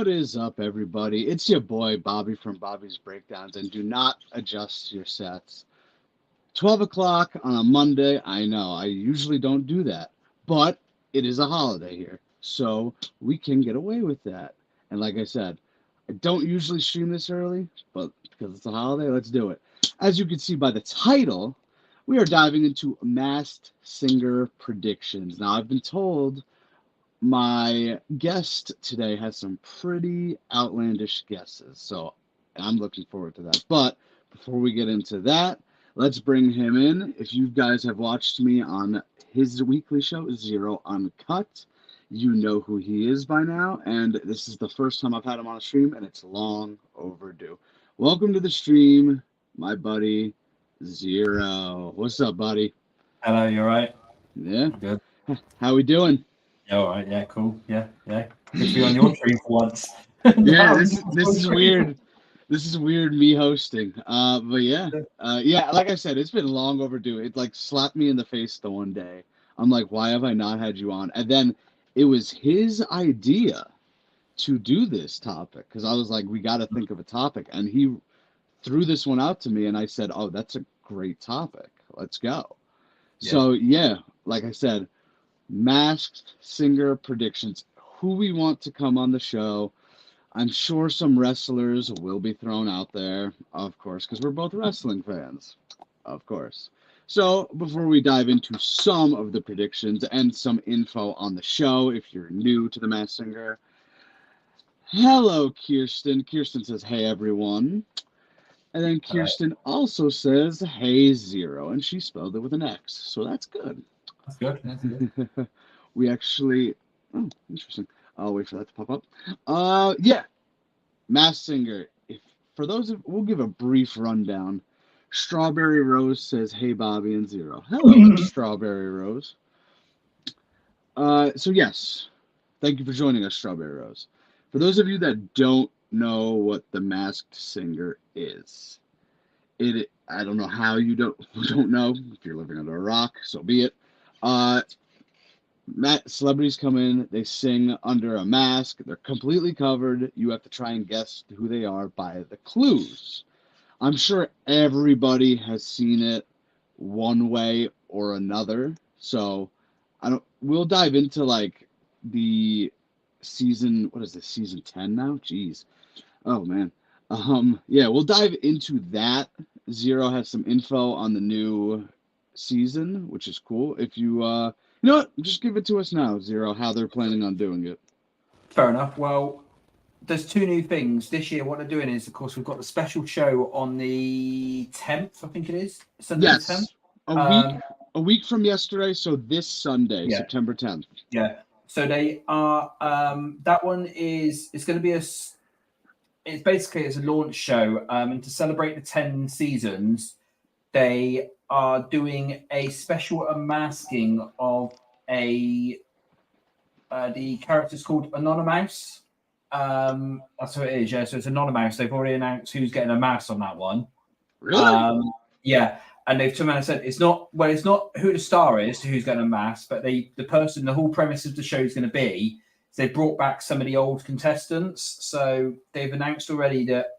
What is up, everybody? It's your boy, Bobby from Bobby's Breakdowns, and do not adjust your sets. 12 o'clock on a Monday, I know, I usually don't do that, but it is a holiday here, so we can get away with that. And like I said, I don't usually stream this early, but because it's a holiday, let's do it. As you can see by the title, we are diving into Masked Singer predictions. Now, I've been told my guest today has some pretty outlandish guesses, so I'm looking forward to that. But before we get into that, let's bring him in. If you guys have watched me on his weekly show, Xero Uncut, you know who he is by now, and this is the first time I've had him on a stream, and it's long overdue. Welcome to the stream, my buddy, Xero. What's up, buddy? Hello, you alright? Yeah? Good. How we doing? Yeah, alright, yeah, cool. Yeah. Good to be on your stream for once. Yeah, this is weird. This is weird me hosting. But yeah. Like I said, it's been long overdue. It like slapped me in the face the one day. I'm like, why have I not had you on? And then it was his idea to do this topic because I was like, we got to think of a topic, and he threw this one out to me, and I said, oh, that's a great topic. Let's go. Yeah. So yeah, like I said, Masked Singer predictions. Who we want to come on the show. I'm sure some wrestlers will be thrown out there, of course, because we're both wrestling fans, of course. So before we dive into some of the predictions and some info on the show, if you're new to the Masked Singer, hello, Kirsten. Kirsten says, hey, everyone. And then Kirsten also says, hey, Xero, and she spelled it with an X, so that's good. That's good. We actually, oh, interesting. I'll wait for that to pop up. Yeah, Masked Singer. We'll give a brief rundown. Strawberry Rose says, hey, Bobby and Xero. Hello, Strawberry Rose. So yes, thank you for joining us, Strawberry Rose. For those of you that don't know what the Masked Singer is, I don't know how you don't know. If you're living under a rock, so be it. Celebrities come in, they sing under a mask, they're completely covered. You have to try and guess who they are by the clues. I'm sure everybody has seen it one way or another. So we'll dive into like the season, what is this, season 10 now? Jeez. Oh man. Yeah, we'll dive into that. Xero has some info on the new season, which is cool. If you you know what? Just give it to us now, Xero, how they're planning on doing it. Fair enough. Well, there's two new things this year. What they're doing is, of course, we've got the special show on the 10th, I think it is. Sunday yes, the 10th. A week from yesterday, so this Sunday, yeah. September 10th. Yeah. So they are, that one is, it's going to be it's basically a launch show. And to celebrate the 10 seasons, they are doing a special unmasking of the character's called Anonymous. That's what it is, yeah. So it's Anonymous. They've already announced who's getting a mask on that one. Really? Yeah. And they've turned around and said it's not who the star is who's getting a mask, but the whole premise of the show is going to be is they brought back some of the old contestants. So they've announced already that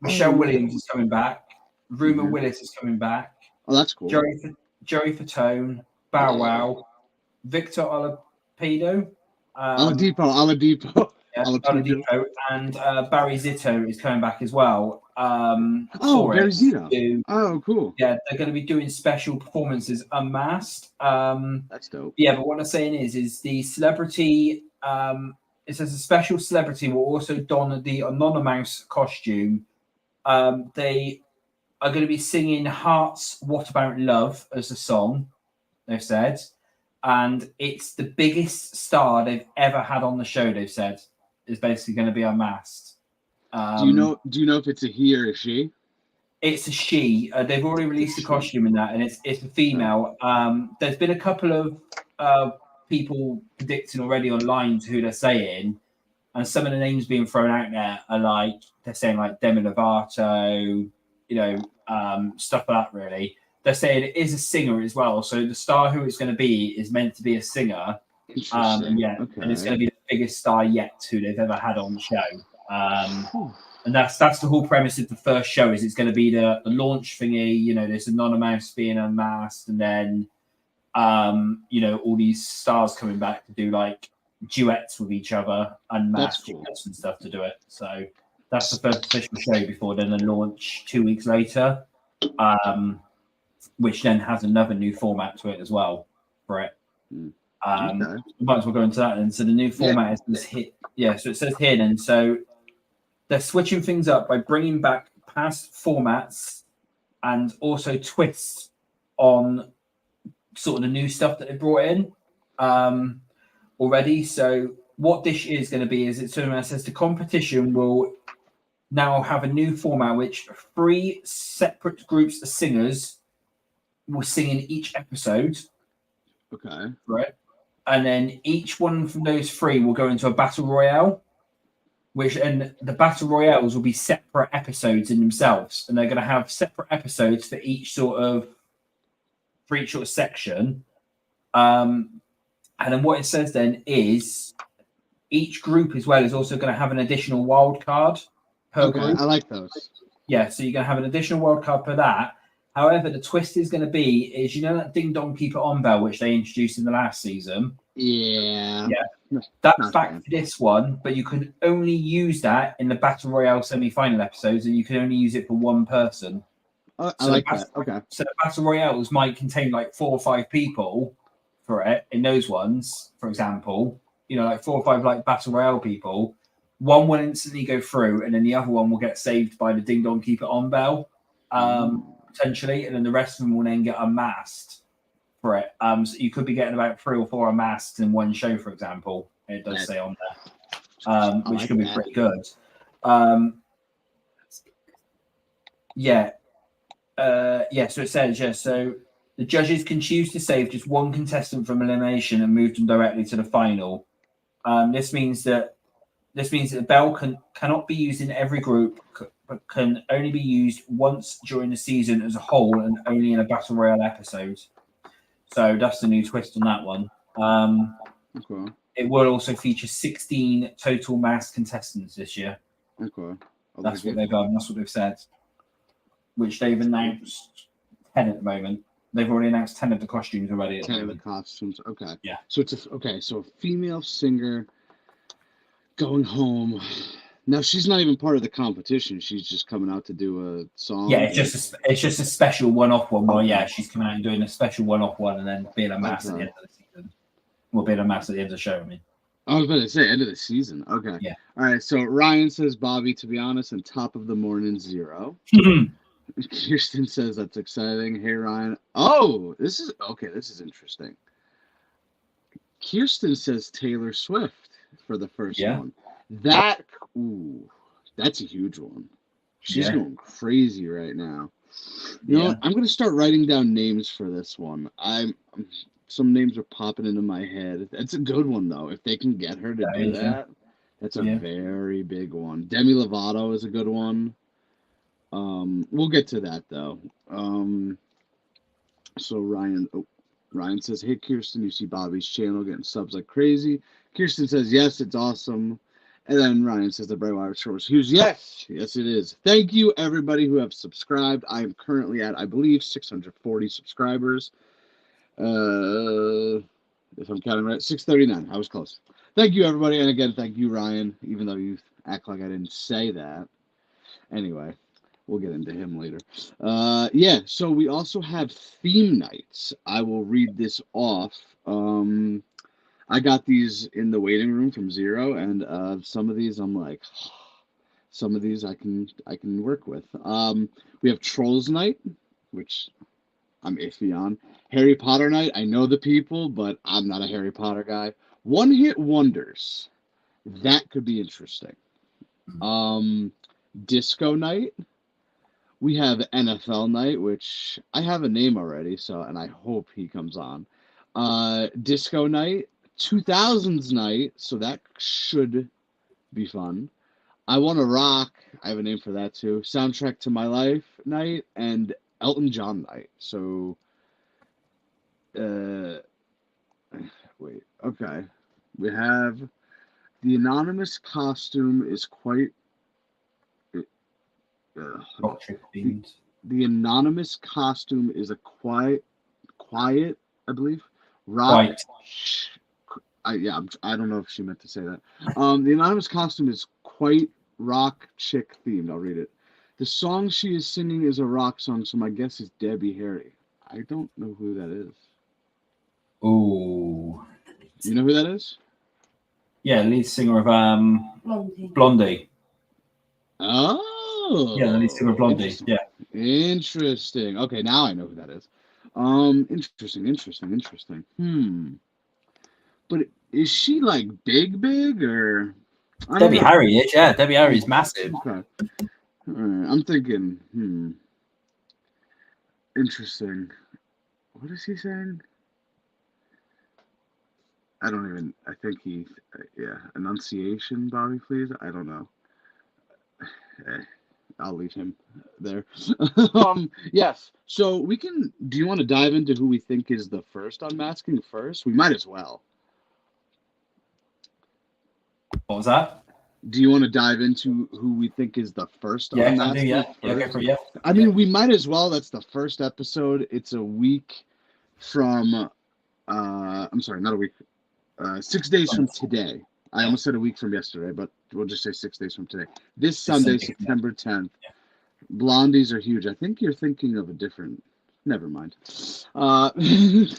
Michelle Williams is coming back. Rumor Willis is coming back. Oh, that's cool. Joey Fatone, Bow Wow, Victor Oladipo. Oladipo. Yeah, Oladipo, and Barry Zito is coming back as well. Barry Zito. Oh, cool. Yeah, they're going to be doing special performances unmasked. That's dope. Yeah, but what I'm saying is the celebrity. It says a special celebrity will also don the Anonymous costume. They are going to be singing Heart's What About Love as a song, they've said. And it's the biggest star they've ever had on the show, they've said, is basically going to be unmasked. Do you know if it's a he or a she? It's a she. They've already released the costume in that, and it's a female. There's been a couple of people predicting already online to who they're saying, and some of the names being thrown out there are like, they're saying like Demi Lovato, stuff like that, really. They're saying it is a singer as well. So the star who it's going to be is meant to be a singer. And it's going to be the biggest star yet who they've ever had on the show. And that's the whole premise of the first show. Is it's going to be the launch thingy. You know, there's Anonymous being unmasked, and then you know, all these stars coming back to do like duets with each other, unmasked duets and stuff to do it. So that's the first official show before then the launch 2 weeks later, which then has another new format to it as well for it. Might as well go into that. And so the new format is hit. Yeah, so it says here then. So they're switching things up by bringing back past formats and also twists on sort of the new stuff that they brought in already. So what this is going to be is it sort of says the competition will now have a new format which 3 separate groups of singers will sing in each episode. Okay. Right. And then each one from those 3 will go into a battle royale, and the battle royales will be separate episodes in themselves, and they're going to have separate episodes for each sort of section. And then what it says then is each group as well is also going to have an additional wild card per group. I like those. Yeah, so you're going to have an additional wild card per that. However, the twist is going to be is, you know, that Ding Dong Keep It On bell, which they introduced in the last season? Yeah. That's back for this one, but you can only use that in the Battle Royale semi-final episodes, and you can only use it for one person. I like that. Okay. So the Battle Royales might contain like 4 or 5 people for it in those ones, for example. You know, like 4 or 5 like Battle Royale people. One will instantly go through, and then the other one will get saved by the Ding Dong Keep It On bell, potentially, and then the rest of them will then get unmasked for it. So you could be getting about 3 or 4 unmasked in one show, for example. It does say on there, which could be pretty good. So it says, so the judges can choose to save just one contestant from elimination and move them directly to the final. This means that the bell cannot be used in every group, but can only be used once during the season as a whole and only in a Battle Royale episode. So that's the new twist on that one. Okay. It will also feature 16 total masked contestants this year. Okay. That's what they've done. That's what they've said. Which they've announced 10 at the moment. They've already announced 10 of the costumes already. 10 of the costumes. Okay. Yeah. So it's a female singer going home. Now she's not even part of the competition. She's just coming out to do a song. Yeah, it's just a special one-off one. Well, yeah, she's coming out and doing a special one-off one, and then being a mass at the end of the season. Well, being a mass at the end of the show. I mean, I was about to say end of the season. Okay. Yeah. All right. So Ryan says Bobby, to be honest, and top of the morning 0. Kirsten says that's exciting. Hey Ryan. Oh, this is interesting. Kirsten says Taylor Swift for the first one. That's a huge one. She's going crazy right now. You know what? I'm going to start writing down names for this one. Some names are popping into my head. That's a good one, though. If they can get her to do that, that's a very big one. Demi Lovato is a good one. We'll get to that, though. So Ryan says, hey, Kirsten, you see Bobby's channel getting subs like crazy. Kirsten says, yes, it's awesome. And then Ryan says the Brightwater Shores Hughes. Yes, it is. Thank you, everybody who have subscribed. I am currently at, I believe, 640 subscribers. If I'm counting right, 639. I was close. Thank you, everybody. And again, thank you, Ryan, even though you act like I didn't say that. Anyway, we'll get into him later. So we also have theme nights. I will read this off. I got these in the waiting room from Xero, and some of these I'm like, some of these I can work with. We have Trolls Night, which I'm iffy on. Harry Potter Night, I know the people, but I'm not a Harry Potter guy. One Hit Wonders, that could be interesting. Disco Night. We have NFL Night, which I have a name already, and I hope he comes on. Disco Night. 2000s Night, so that should be fun. I Want to Rock, I have a name for that too. Soundtrack to My Life Night, and Elton John Night. So, wait, okay. We have The anonymous costume is quite. Rock The, themed. the anonymous costume is a quiet, I believe, rock. Quite. I don't know if she meant to say that. The anonymous costume is quite rock chick themed. I'll read it. The song she is singing is a rock song, so my guess is Debbie Harry. I don't know who that is. Ooh. You know who that is? Yeah, lead singer of Blondie. Oh, Yeah, the lead singer of Blondie. interesting. Yeah. Interesting. Okay, now I know who that is. Interesting. But is she like big or I don't Debbie know. Harry is, yeah. Debbie Harry is massive. Okay. All right. I'm thinking, interesting. What is he saying? I don't even. I think he, yeah, enunciation, Bobby, please. I don't know. I'll leave him there. Yes. So we can. Do you want to dive into who we think is the first unmasking first? We might as well. What was that? Do you want to dive into who we think is the first Yeah, can I do, unmasking yeah. first? Yeah, go for it, yeah. I mean, we might as well. That's the first episode. It's a week from. I'm sorry, not a week. 6 days from today. I almost said a week from yesterday, but we'll just say 6 days from today. This Sunday, September 10th. Blondies are huge. I think you're thinking of a different. Never mind. Blondie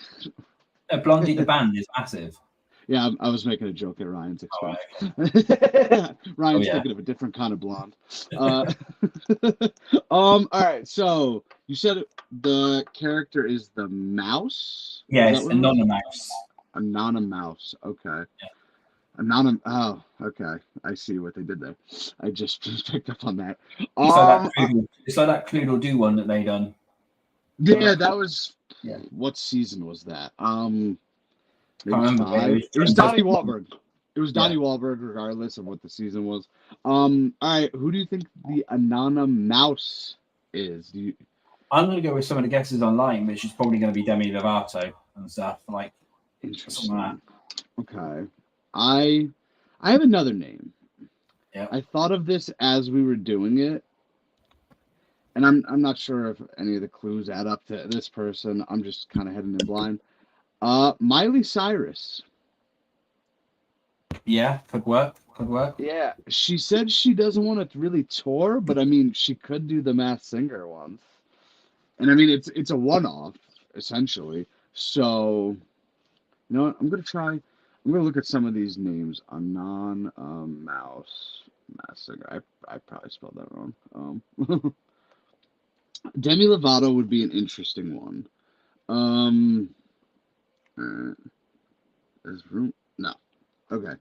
the band is massive. Yeah, I was making a joke at Ryan's expense. Okay. Ryan's thinking of a different kind of blonde. All right. So you said the character is the mouse. Yeah, it's Anonymous. Anonymous. Okay. Yeah. Oh, okay. I see what they did there. I just picked up on that. It's like that Cluedo Do one that they done. Yeah, that was. Yeah. What season was that? Maybe it was Donnie Wahlberg. It was Donnie Wahlberg, regardless of what the season was. All right. Who do you think the Anonymous is? I'm going to go with some of the guesses online, which is probably going to be Demi Lovato and stuff like. Interesting. Like okay. I have another name. Yeah. I thought of this as we were doing it, and I'm not sure if any of the clues add up to this person. I'm just kind of heading in blind. Miley Cyrus. Yeah, could work. Yeah, she said she doesn't want to really tour, but I mean, she could do the Masked Singer once, and I mean, it's a one-off essentially. So, you know what? I'm gonna look at some of these names. Mouse Masked Singer. I probably spelled that wrong. Demi Lovato would be an interesting one. There's room. No. Okay.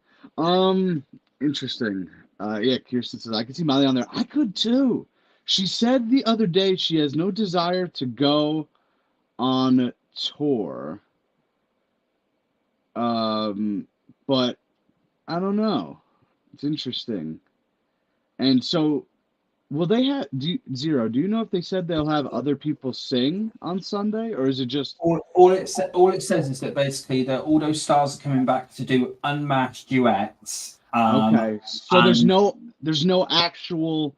Interesting. Yeah, Kirsten says I could see Miley on there. I could too. She said the other day she has no desire to go on tour. But I don't know. It's interesting. And so, will they have Zero? Do you know if they said they'll have other people sing on Sunday, or is it just all it says is that basically that all those stars are coming back to do unmatched duets. Okay, so there's no actual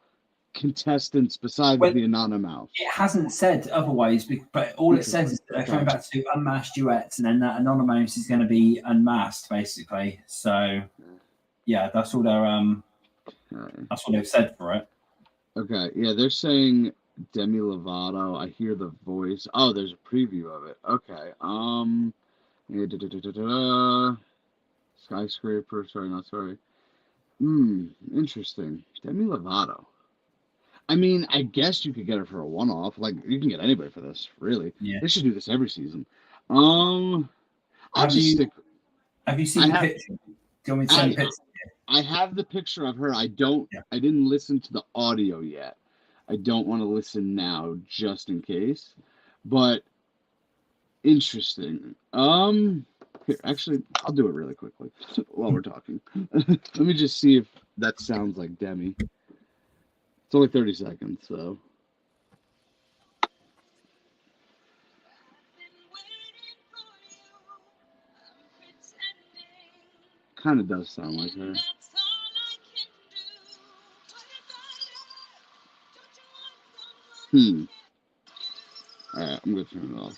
contestants besides the Anonymous. It hasn't said otherwise, but all it says is that they're coming back to do unmasked duets, and then that Anonymous is going to be unmasked, basically. So, yeah, that's all that's what they've said for it. Okay, yeah, they're saying Demi Lovato. I hear the voice. Oh, there's a preview of it. Okay, skyscraper. Sorry. Interesting. Demi Lovato. I mean, I guess you could get her for a one-off. Like, you can get anybody for this, really. Yeah. They should do this every season. Have you seen the picture? Do you want me to send the picture? I have the picture of her. I didn't listen to the audio yet. I don't want to listen now, just in case. But interesting. Here, actually, I'll do it really quickly while we're talking. Let me just see if that sounds like Demi. It's only 30 seconds, so. Kind of does sound like her. Hmm. All right, I'm gonna turn it off.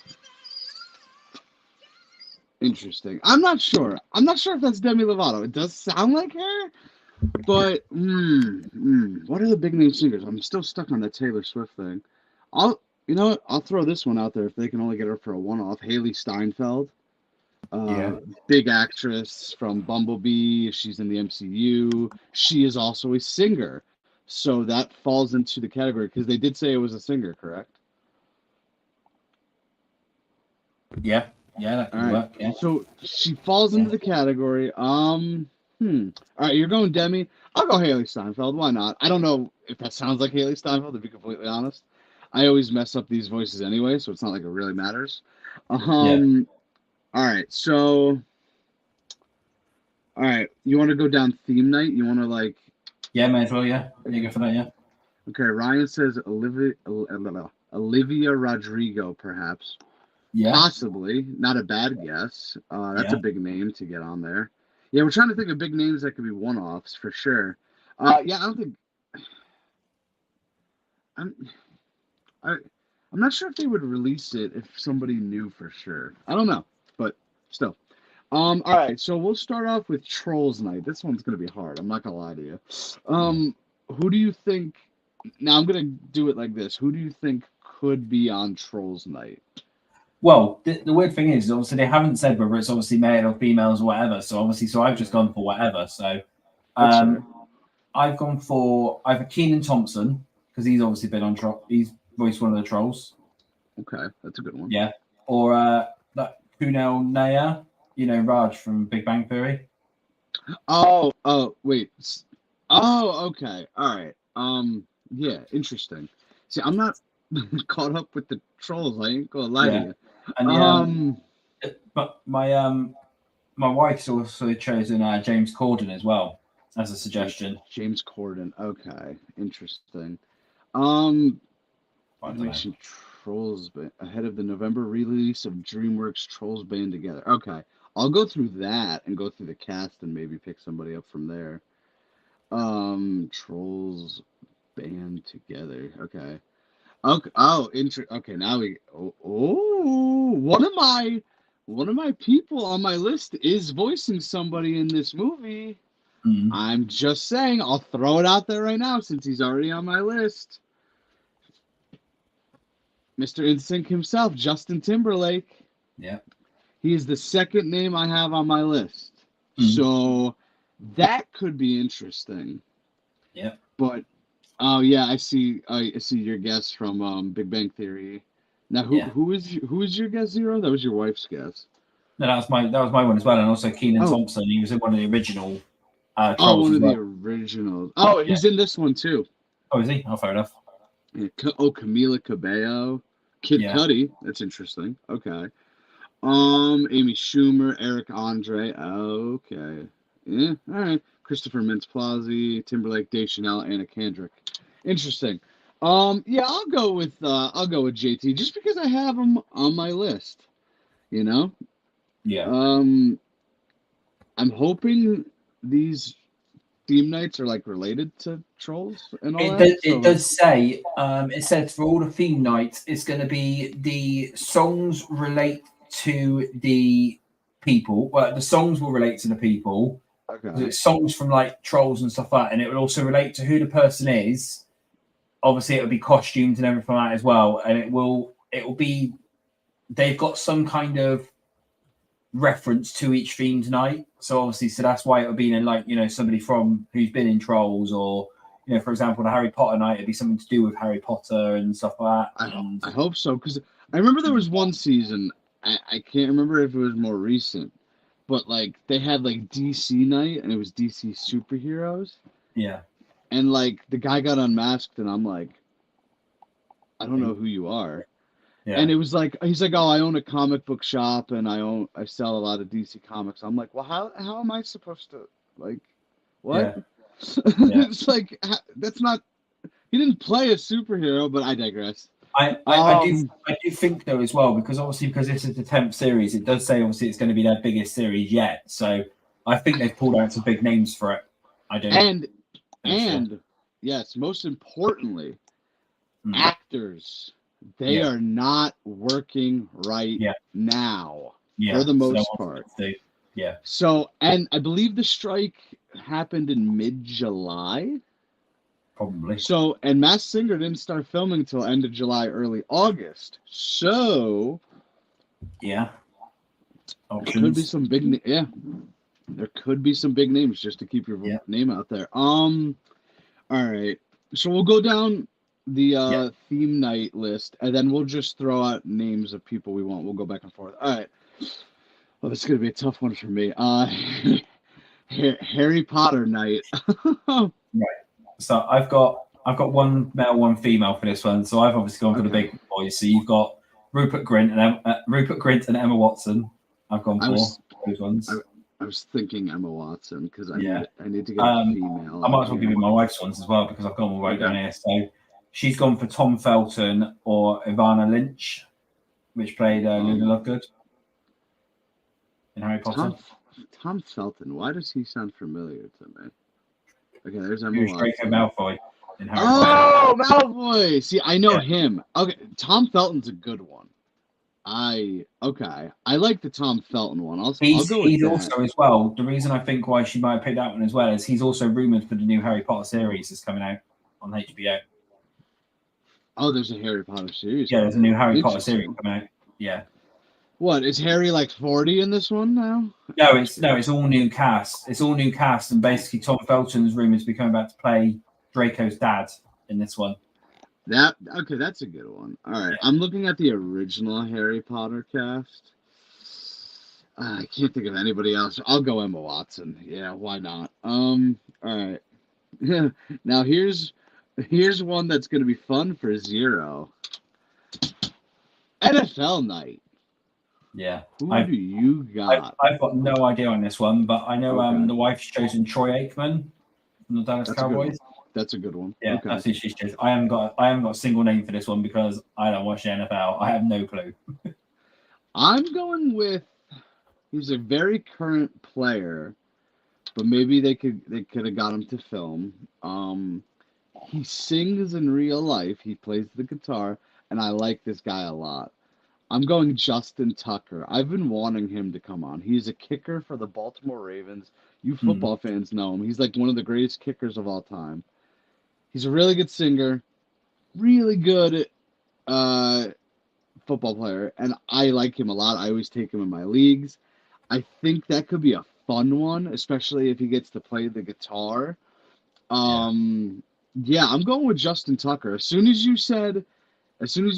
Interesting. I'm not sure. I'm not sure if that's Demi Lovato. It does sound like her, but what are the big name singers? I'm still stuck on that Taylor Swift thing. You know what? I'll throw this one out there if they can only get her for a one-off. Haley Steinfeld, Yeah. big actress from Bumblebee. She's in the MCU. She is also a singer, so that falls into the category because they did say it was a singer, correct? Yeah. Yeah, that All could right. work. Yeah. So she falls into Yeah. the category. All right, you're going Demi. I'll go Haley Steinfeld. Why not? I don't know if that sounds like Haley Steinfeld, to be completely honest. I always mess up these voices anyway, so it's not like it really matters. Yeah. All right. So, all right. You want to go down theme night? You want to like? Yeah, may as well. Yeah. You go for that. Yeah. Okay. Ryan says Olivia Rodrigo, perhaps. Yeah. Possibly, not a bad guess. That's a Yeah. big name to get on there. Yeah, we're trying to think of big names that could be one-offs for sure. Yeah, I don't think I'm. I, I'm not sure if they would release it if somebody knew for sure. I don't know, but still. All right, so we'll start off with Trolls Night. This one's gonna be hard. I'm not gonna lie to you. Who do you think? Now I'm gonna do it like this. Who do you think could be on Trolls Night? Well, the weird thing is, obviously, they haven't said whether it's obviously male or females or whatever. So obviously, so I've just gone for whatever. So That's fair. I've gone for either Keenan Thompson because he's obviously been on he's voiced one of the trolls. Okay, that's a good one. Yeah, or that Kunal Naya, Raj from Big Bang Theory. Wait. Oh, okay. All right. Yeah, interesting. See, I'm not caught up with the trolls. I ain't gonna lie to you. And but my wife's also chosen James Corden as well as a suggestion. James Corden. Okay, interesting. Animation Trolls ahead of the November release of DreamWorks Trolls Band Together. Okay, I'll go through that and go through the cast and maybe pick somebody up from there. Trolls Band Together. Okay. Okay. Oh, okay. Now one of my people on my list is voicing somebody in this movie. Mm. I'm just saying. I'll throw it out there right now since he's already on my list. Mr. NSYNC himself, Justin Timberlake. Yeah. He is the second name I have on my list. Mm. So that could be interesting. Yeah. But oh yeah, I see your guess from Big Bang Theory. Now who is your guess, Zero? That was your wife's guess. No, that was my one as well, and also Keenan Thompson. He was in one of the original Trolls. One of the originals. Oh, he's in this one too. Oh, is he? Oh, fair enough. Yeah, Camila Cabello, Kid Cudi. That's interesting. Okay. Amy Schumer, Eric Andre. Okay. Yeah. All right. Christopher Mintz-Plasse, Timberlake, Deschanel, Anna Kendrick. Interesting. Yeah, I'll go with JT just because I have him on my list. You know. Yeah. I'm hoping these theme nights are like related to Trolls and all that. It does say it says for all the theme nights, it's going to be the songs relate to the people. Well, the songs will relate to the people. Okay. It's songs from like Trolls and stuff like that, and it will also relate to who the person is. Obviously, it'll be costumes and everything like that as well, and it will be. They've got some kind of reference to each theme tonight, so that's why it'll be in like somebody from who's been in Trolls, or for example the Harry Potter night, it'd be something to do with Harry Potter and stuff like that. I hope so, because I remember there was one season, I can't remember if it was more recent, but like they had like DC night and it was DC superheroes. Yeah. And like the guy got unmasked and I'm like, I don't know who you are. Yeah. And it was like he's like, oh, I own a comic book shop and I sell a lot of DC comics. I'm like, well, how am I supposed to like what? Yeah. It's like that's not. He didn't play a superhero, but I digress. I do think though as well because this is the 10th series. It does say obviously it's going to be their biggest series yet. So I think they've pulled out some big names for it. I do. And yes, most importantly, actors, they are not working right now for the most part. Yeah. So, and I believe the strike happened in mid-July. Probably. So, and Masked Singer didn't start filming until end of July, early August. So, yeah, there could be some big, there could be some big names just to keep your name out there. All right. So we'll go down the theme night list, and then we'll just throw out names of people we want. We'll go back and forth. All right. Well, this is gonna be a tough one for me. Harry Potter night. Right. So I've got one male, one female for this one. So I've obviously gone for the big boys. So you've got Rupert Grint and Emma Watson. I've gone for those ones. I was thinking Emma Watson because I need to get a female. I might as well give you my wife's ones as well because I've gone all right down here. So she's gone for Tom Felton or Ivana Lynch, which played Luna Lovegood in Harry Potter. Tom Felton. Why does he sound familiar to me? Okay, there's Emma Watson. Draco Malfoy in Harry Potter. Oh, Malfoy! See, I know him. Okay, Tom Felton's a good one. I like the Tom Felton one. I'll go with he's that. also as well. The reason I think why she might have picked that one as well is he's also rumored for the new Harry Potter series that's coming out on HBO. Oh, there's a Harry Potter series. Yeah, there's a new Harry Potter series coming out. Yeah. What, is Harry like 40 in this one now? No, it's all new cast. It's all new cast, and basically Tom Felton's rumored to be coming back to play Draco's dad in this one. That's a good one. All right, I'm looking at the original Harry Potter cast. I can't think of anybody else. I'll go Emma Watson. Yeah, why not? All right. Now here's one that's gonna be fun for Xero. NFL night. Yeah. Who do you got? I've got no idea on this one, but I know the wife's chosen Troy Aikman from the Dallas Cowboys. That's a good one. Yeah, that's who she's chosen. I haven't got a single name for this one because I don't watch the NFL. I have no clue. I'm going with he's a very current player, but maybe they could have got him to film. He sings in real life. He plays the guitar, and I like this guy a lot. I'm going Justin Tucker. I've been wanting him to come on. He's a kicker for the Baltimore Ravens. You football fans know him. He's like one of the greatest kickers of all time. He's a really good singer, really good football player, and I like him a lot. I always take him in my leagues. I think that could be a fun one, especially if he gets to play the guitar. Yeah, I'm going with Justin Tucker. As soon as you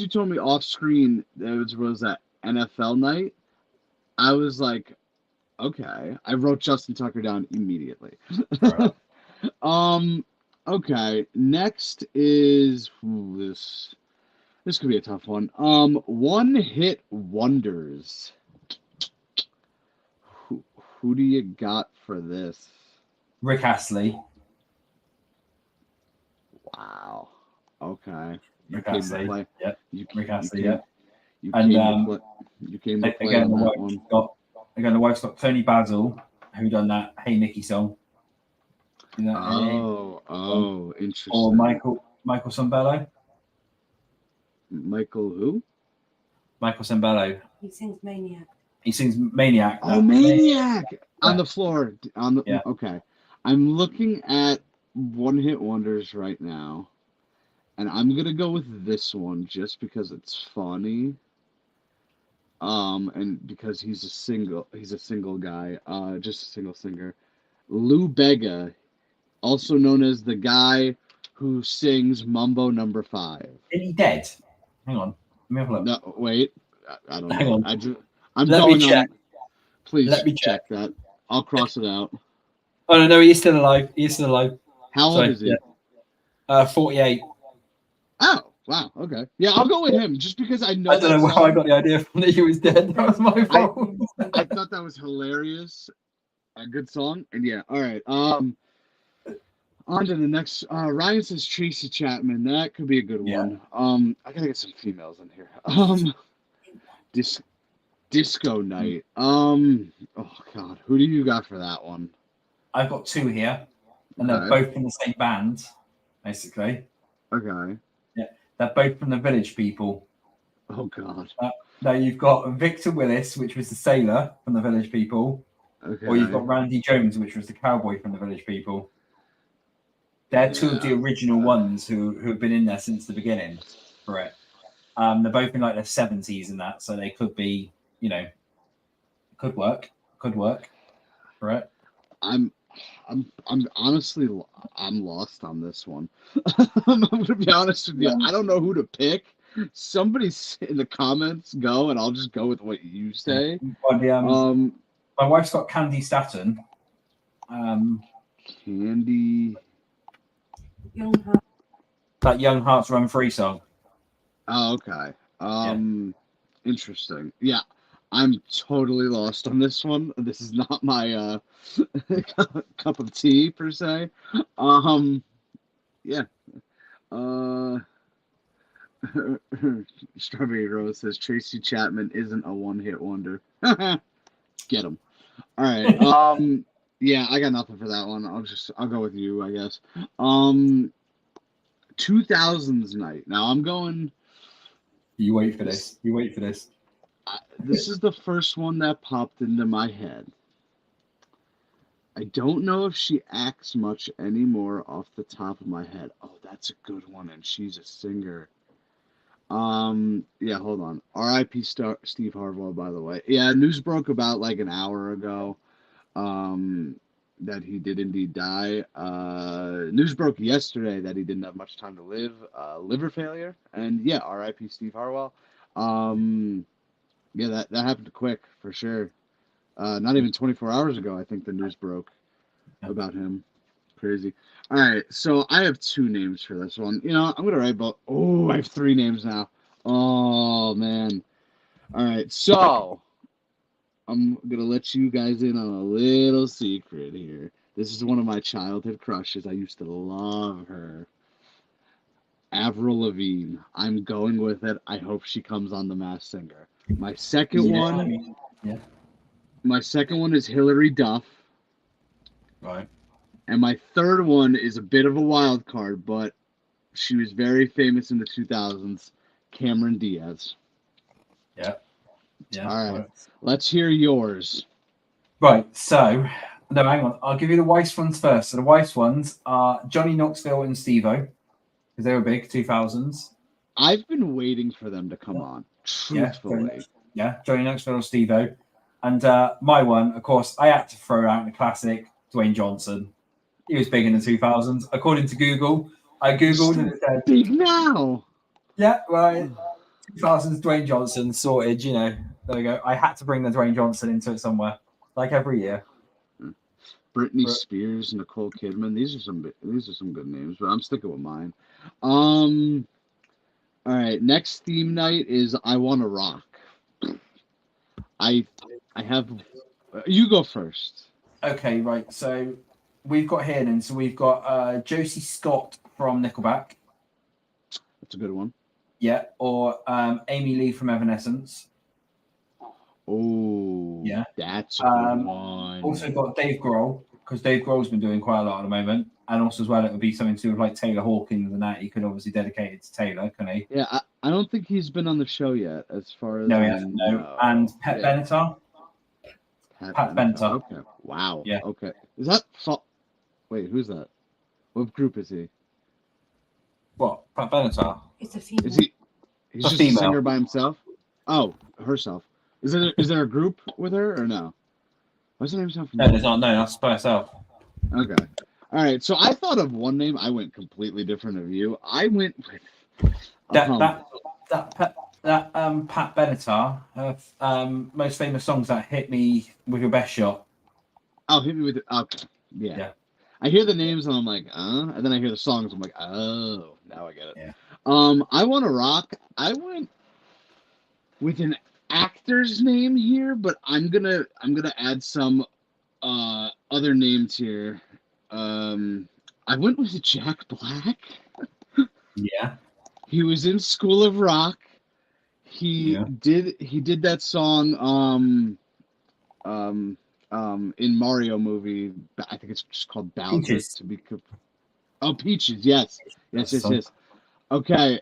told me off screen there was that NFL night, I was like, okay. I wrote Justin Tucker down immediately. Right. Okay. Next is this could be a tough one. One hit wonders. Who do you got for this? Rick Astley. Wow. Okay. Rick Astley. Yeah. Rick Astley. You came to play on that one. The wife's got Tony Basil, who done that Hey Mickey song. Oh, interesting. Or Michael Sembello. Michael who? Michael Sembello. He sings Maniac. Maniac. Oh, Maniac! On the floor. Okay. I'm looking at one hit wonders right now. And I'm gonna go with this one just because it's funny. And because he's a single guy, just a single singer. Lou Bega, also known as the guy who sings Mambo Number 5. Is he dead? Hang on. Let me have a look. No, wait. I don't know. Hang on. I'm Let going me check. Please let me check that. I'll cross it out. Oh no, he's still alive. How old is he? 48. Oh, wow. Okay. Yeah, I'll go with him just because I know. I don't know how I got the idea from that he was dead. That was my fault. I thought that was hilarious. A good song. And yeah, all right. On to the next. Ryan says Tracy Chapman. That could be a good one. I gotta get some females in here. Disco night. Oh God, who do you got for that one? I've got two here, and they're both in the same band, basically. Okay. Yeah. They're both from the Village People. Oh God. Now you've got Victor Willis, which was the sailor from the Village People, Okay. or you've got Randy Jones, which was the cowboy from the Village People. They're two of the original ones who have been in there since the beginning for it. They're both in like their 70s and that, so they could be, could work for it. I'm honestly I'm lost on this one. I'm gonna be honest with you. I don't know who to pick. Somebody in the comments go, and I'll just go with what you say. My wife's got Candy Staton. Candy. That Young Hearts Run Free song. Oh, okay. Interesting. Yeah, I'm totally lost on this one. This is not my cup of tea per se. Yeah. Strawberry Rose says Tracy Chapman isn't a one-hit wonder. Get him. All right. Yeah, I got nothing for that one. I'll go with you, I guess. 2000s night. Now I'm going. You wait for this. This is the first one that popped into my head. I don't know if she acts much anymore off the top of my head. Oh, that's a good one, and she's a singer. Yeah, hold on. R.I.P. Steve Harvell, by the way. Yeah, news broke about like an hour ago. That he did indeed die. News broke yesterday that he didn't have much time to live. Liver failure, and yeah, R.I.P. Steve Harwell. Yeah, that happened quick for sure. Not even 24 hours ago, I think the news broke about him. Crazy. All right, so I have two names for this one. I'm gonna write about. Oh, I have three names now. Oh man. All right, so I'm gonna let you guys in on a little secret here. This is one of my childhood crushes. I used to love her. Avril Lavigne. I'm going with it. I hope she comes on The Masked Singer. My second one. Yeah. My second one is Hilary Duff. Right. And my third one is a bit of a wild card, but she was very famous in the 2000s. Cameron Diaz. Yeah. Yeah. All right. Let's hear yours. Right. So, no, hang on. I'll give you the Weiss ones first. So the Weiss ones are Johnny Knoxville and Steve-O, because they were big, 2000s. I've been waiting for them to come on, truthfully. Yeah, Johnny Knoxville and Steve-O. And my one, of course, I had to throw out in the classic, Dwayne Johnson. He was big in the 2000s. According to Google, I Googled and it said... Big now! Yeah, right. 2000s Dwayne Johnson, sorted, There we go. I had to bring the Dwayne Johnson into it somewhere, like every year. Britney Spears, Nicole Kidman. These are some good names, but I'm sticking with mine. All right, next theme night is I Wanna Rock. I have... You go first. Okay, right. So we've got here then. So we've got Josie Scott from Nickelback. That's a good one. Yeah, or Amy Lee from Evanescence. Oh, yeah, that's a good one. Also got Dave Grohl, because Dave Grohl's been doing quite a lot at the moment, and also as well it would be something to do with like Taylor Hawkins and that. He could obviously dedicate it to Taylor, couldn't he? Yeah, I don't think he's been on the show yet, as far as no, he hasn't. No, and Pat Benatar. Pat Benatar. Okay. Wow. Yeah. Okay. Is that? Wait, who's that? What group is he? What? Pat Benatar. It's a female. Is he? He's just a singer by himself. Oh, herself. Is there a group with her or no? What's the name? No, there's not. No, that's by herself. Okay. All right. So I thought of one name. I went completely different of you. I went with Pat Benatar. Most famous songs that Hit Me With Your Best Shot. Oh, Hit Me With Okay. Yeah. I hear the names and I'm like, and then I hear the songs. I'm like, oh, now I get it. Yeah. I Wanna Rock. I went with an actor's name here, but I'm gonna add some other names here. I went with Jack Black. Yeah. He was in School of Rock. He did that song in Mario movie. I think it's just called Bowser. Peaches. Peaches. Yes. Okay.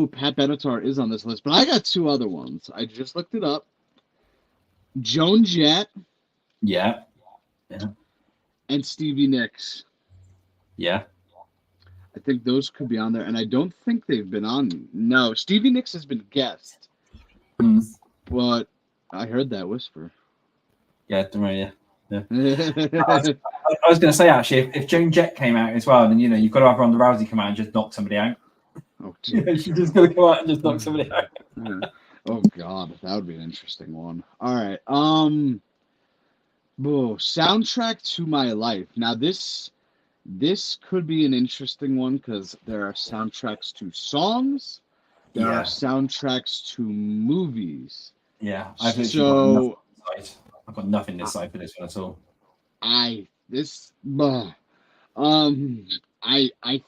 Pat Benatar is on this list, but I got two other ones. I just looked it up. Joan Jett. Yeah. And Stevie Nicks. Yeah. I think those could be on there, and I don't think they've been on. No, Stevie Nicks has been guest, but I heard that whisper. Yeah, I was going to say, actually, if Joan Jett came out as well, then you've got to have Ronda Rousey come out and just knock somebody out. Oh, she's just going to come out and just knock somebody out. Oh God, that would be an interesting one. All right, soundtrack to my life. Now this could be an interesting one because there are soundtracks to songs, there are soundtracks to movies. Yeah, I've got nothing to decide for this one at all. I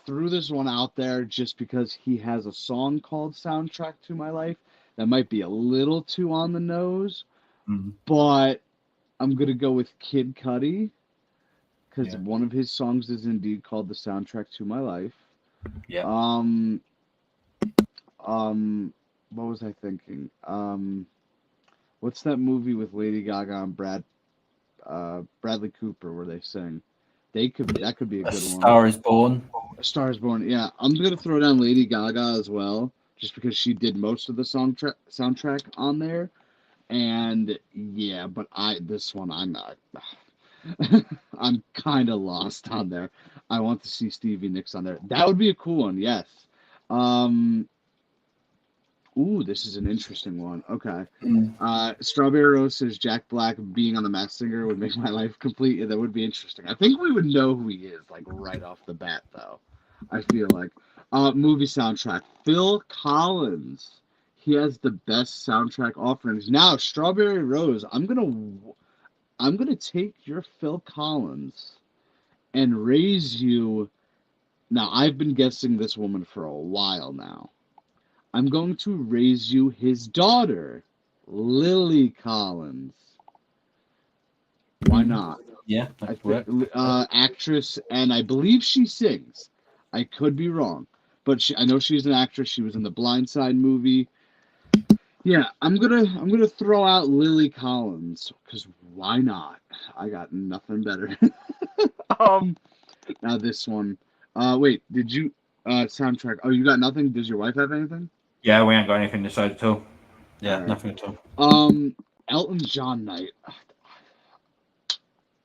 threw this one out there just because he has a song called "Soundtrack to My Life" that might be a little too on the nose, but I'm gonna go with Kid Cudi because one of his songs is indeed called "The Soundtrack to My Life." Yeah. What was I thinking? What's that movie with Lady Gaga and Bradley Cooper where they sing? That could be a good one. Star is Born. A Star is Born. Yeah, I'm gonna throw down Lady Gaga as well, just because she did most of the soundtrack on there. And yeah, but this one I'm not. I'm kind of lost on there. I want to see Stevie Nicks on there. That would be a cool one. Yes. Ooh, this is an interesting one. Okay. Strawberry Rose says Jack Black being on The Masked Singer would make my life complete. Yeah, that would be interesting. I think we would know who he is, like, right off the bat, though. I feel like. Movie soundtrack. Phil Collins. He has the best soundtrack offerings. Now, Strawberry Rose, I'm gonna take your Phil Collins and raise you. Now, I've been guessing this woman for a while now. I'm going to raise you his daughter, Lily Collins. Why not? Yeah, actress, and I believe she sings. I could be wrong, but I know she's an actress. She was in the Blind Side movie. Yeah, I'm gonna throw out Lily Collins because why not? I got nothing better. Now this one. Wait, did you soundtrack? Oh, you got nothing? Does your wife have anything? Yeah, we ain't got anything to decide at all. Yeah, all right. Nothing at all. Elton John night.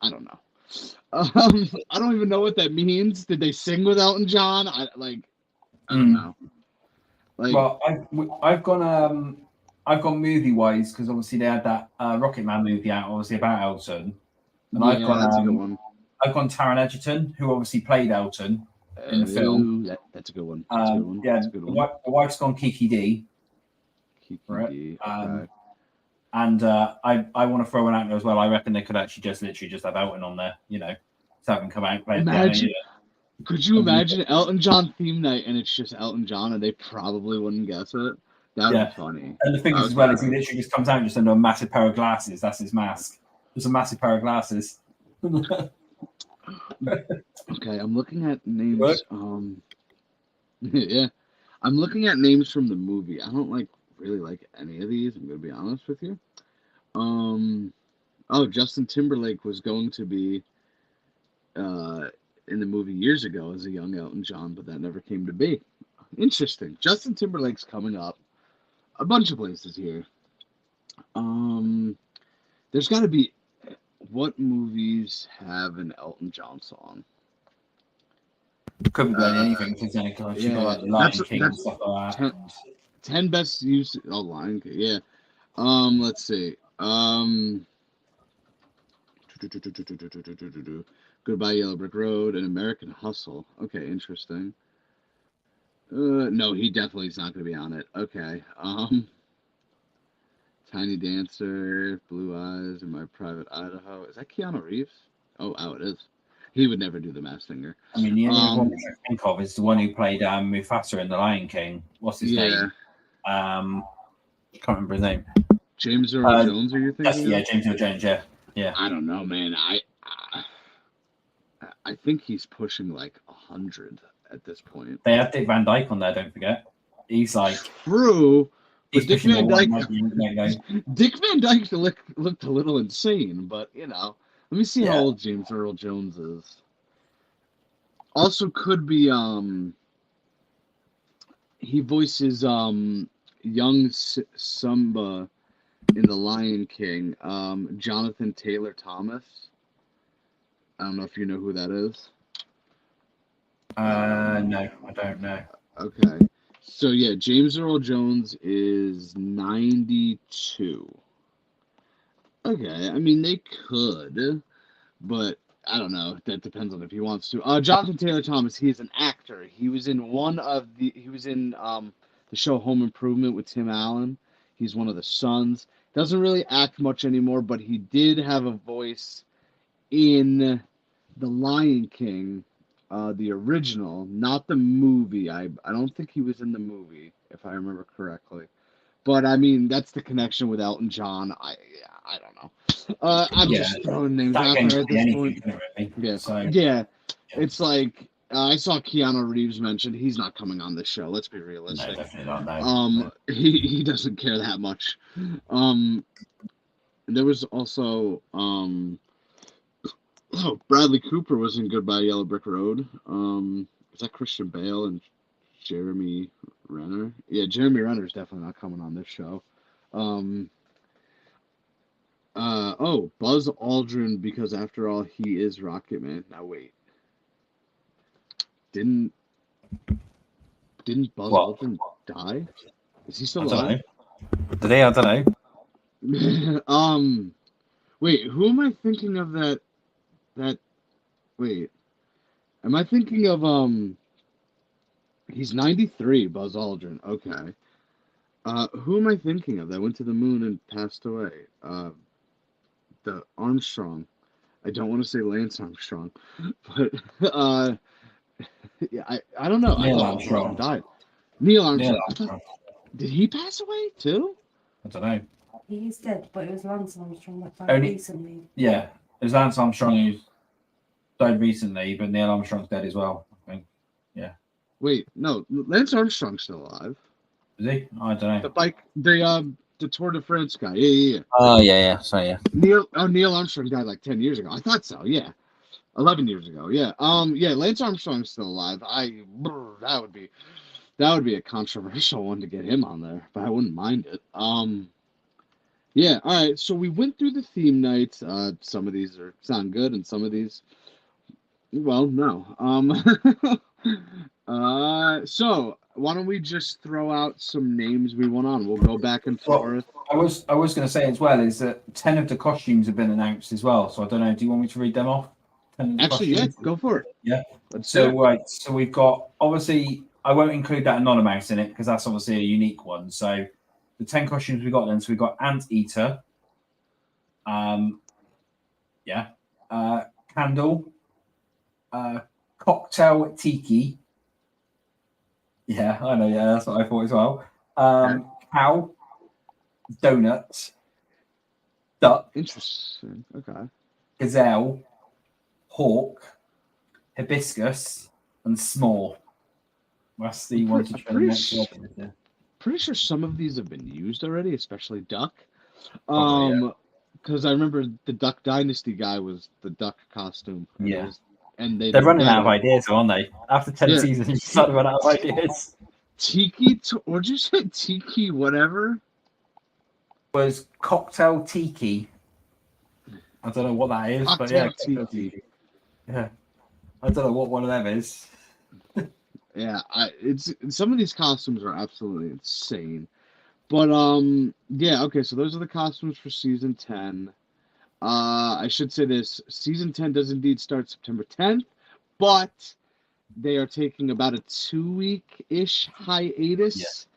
I don't know. I don't even know what that means. Did they sing with Elton John? I don't know. Well, I've gone movie wise because obviously they had that Rocket Man movie out, obviously about Elton, and I've gone. That's a good one. I've gone Taron Egerton, who obviously played Elton in the film. That's a good one. Yeah, the wife's gone Kiki D. Kiki D. Okay. And I want to throw one out there as well. I reckon they could actually just have Elton on there, so have him come out and play. Imagine, could you imagine Elton John theme night and it's just Elton John and they probably wouldn't guess it? That would be funny. And the thing is, as well, is he literally just comes out just under a massive pair of glasses. That's his mask. Just a massive pair of glasses. Okay, I'm looking at names. Yeah, I'm looking at names from the movie. I don't really like any of these. I'm gonna be honest with you. Justin Timberlake was going to be in the movie years ago as a young Elton John, but that never came to be. Interesting. Justin Timberlake's coming up a bunch of places here. There's got to be. What movies have an Elton John song? Couldn't be anything because you got the Lion King and stuff like that. 10 best use. Oh, Lion King. Yeah. Let's see. Goodbye Yellow Brick Road and American Hustle. Okay, interesting. No, he definitely is not going to be on it. Okay. Tiny Dancer, Blue Eyes, and My Private Idaho. Is that Keanu Reeves? Oh, it is. He would never do The Masked Singer. I mean, the only one I think of is the one who played Mufasa in The Lion King. What's his name? Can't remember his name. James Earl Jones, are you thinking? James Earl Jones, yeah. I don't know, man. I think he's pushing 100 at this point. They have Dick Van Dyke on there, don't forget. He's like true. But Dick pushing Van the Dyke, 190. Dick Van Dyke looked a little insane, but let me see how Yeah. old James Earl Jones is. Also, could be he voices young Simba in The Lion King. Jonathan Taylor Thomas. I don't know if you know who that is. No, I don't know. Okay. So yeah, James Earl Jones is 92. Okay, I mean they could, but I don't know. That depends on if he wants to. Jonathan Taylor Thomas, he is an actor. He was in the show Home Improvement with Tim Allen. He's one of the sons. Doesn't really act much anymore, but he did have a voice in The Lion King, the original, not the movie. I don't think he was in the movie, if I remember correctly. But I mean, that's the connection with Elton John. I don't know. I'm just throwing names That out game there could at be this anything, point. couldn't it, really? Yeah, So yeah. It's like I saw Keanu Reeves mentioned. He's not coming on this show. Let's be no, realistic. definitely not. No. He doesn't care that much. There was also Bradley Cooper was in Goodbye Yellow Brick Road. Is that Christian Bale and Jeremy Renner? Yeah, Jeremy Renner's definitely not coming on this show. Buzz Aldrin, because after all, he is Rocket Man. Now wait, didn't Buzz Aldrin die? Is he still alive? Did he? I don't know. Wait, who am I thinking of that? Wait, am I thinking of He's 93, Buzz Aldrin. Okay. Who am I thinking of that went to the moon and passed away? The Armstrong. I don't want to say Lance Armstrong, but yeah, I don't know. Neil I thought Armstrong died. Neil Armstrong. Neil Armstrong. Did he pass away too? I don't know. He's dead, but it was Lance Armstrong that died recently. Yeah, it was Lance Armstrong who died recently, but Neil Armstrong's dead as well, I think. Yeah. Wait, no, Lance Armstrong's still alive. Is he? I don't know. The bike, the Tour de France guy. Yeah. Oh yeah. So yeah. Neil Armstrong died like 10 years ago. I thought so. Yeah. 11 years ago. Yeah. Lance Armstrong's still alive. That would be a controversial one to get him on there, but I wouldn't mind it. Yeah. All right. So we went through the theme nights. Some of these sound good, and some of these, well, no. So why don't we just throw out some names we went on? We'll go back and forth. I was going to say as well is that 10 of the costumes have been announced as well. So I don't know. Do you want me to read them off? Actually, yeah, go for it. Yeah. So we've got, obviously, I won't include that Anonymous in it because that's obviously a unique one. So the 10 costumes we got then. So we've got Anteater. Candle. Cocktail Tiki. Yeah, I know. Yeah, that's what I thought as well. Cow. Donut. Duck. Interesting. Okay. Gazelle. Hawk. Hibiscus. And S'more. That's the one to try next one. Pretty sure some of these have been used already, especially Duck. Because I remember the Duck Dynasty guy was the Duck costume. Yeah. And they're running out of ideas, aren't they? After 10 seasons, you start to run out of ideas. Tiki, what'd you say? Tiki, whatever? Was Cocktail Tiki. I don't know what that is, Cocktail but yeah. Tiki. Yeah. I don't know what one of them is. Yeah, it's some of these costumes are absolutely insane. But okay, so those are the costumes for season 10. I should say this, season 10 does indeed start September 10th, but they are taking about a 2-week-ish hiatus,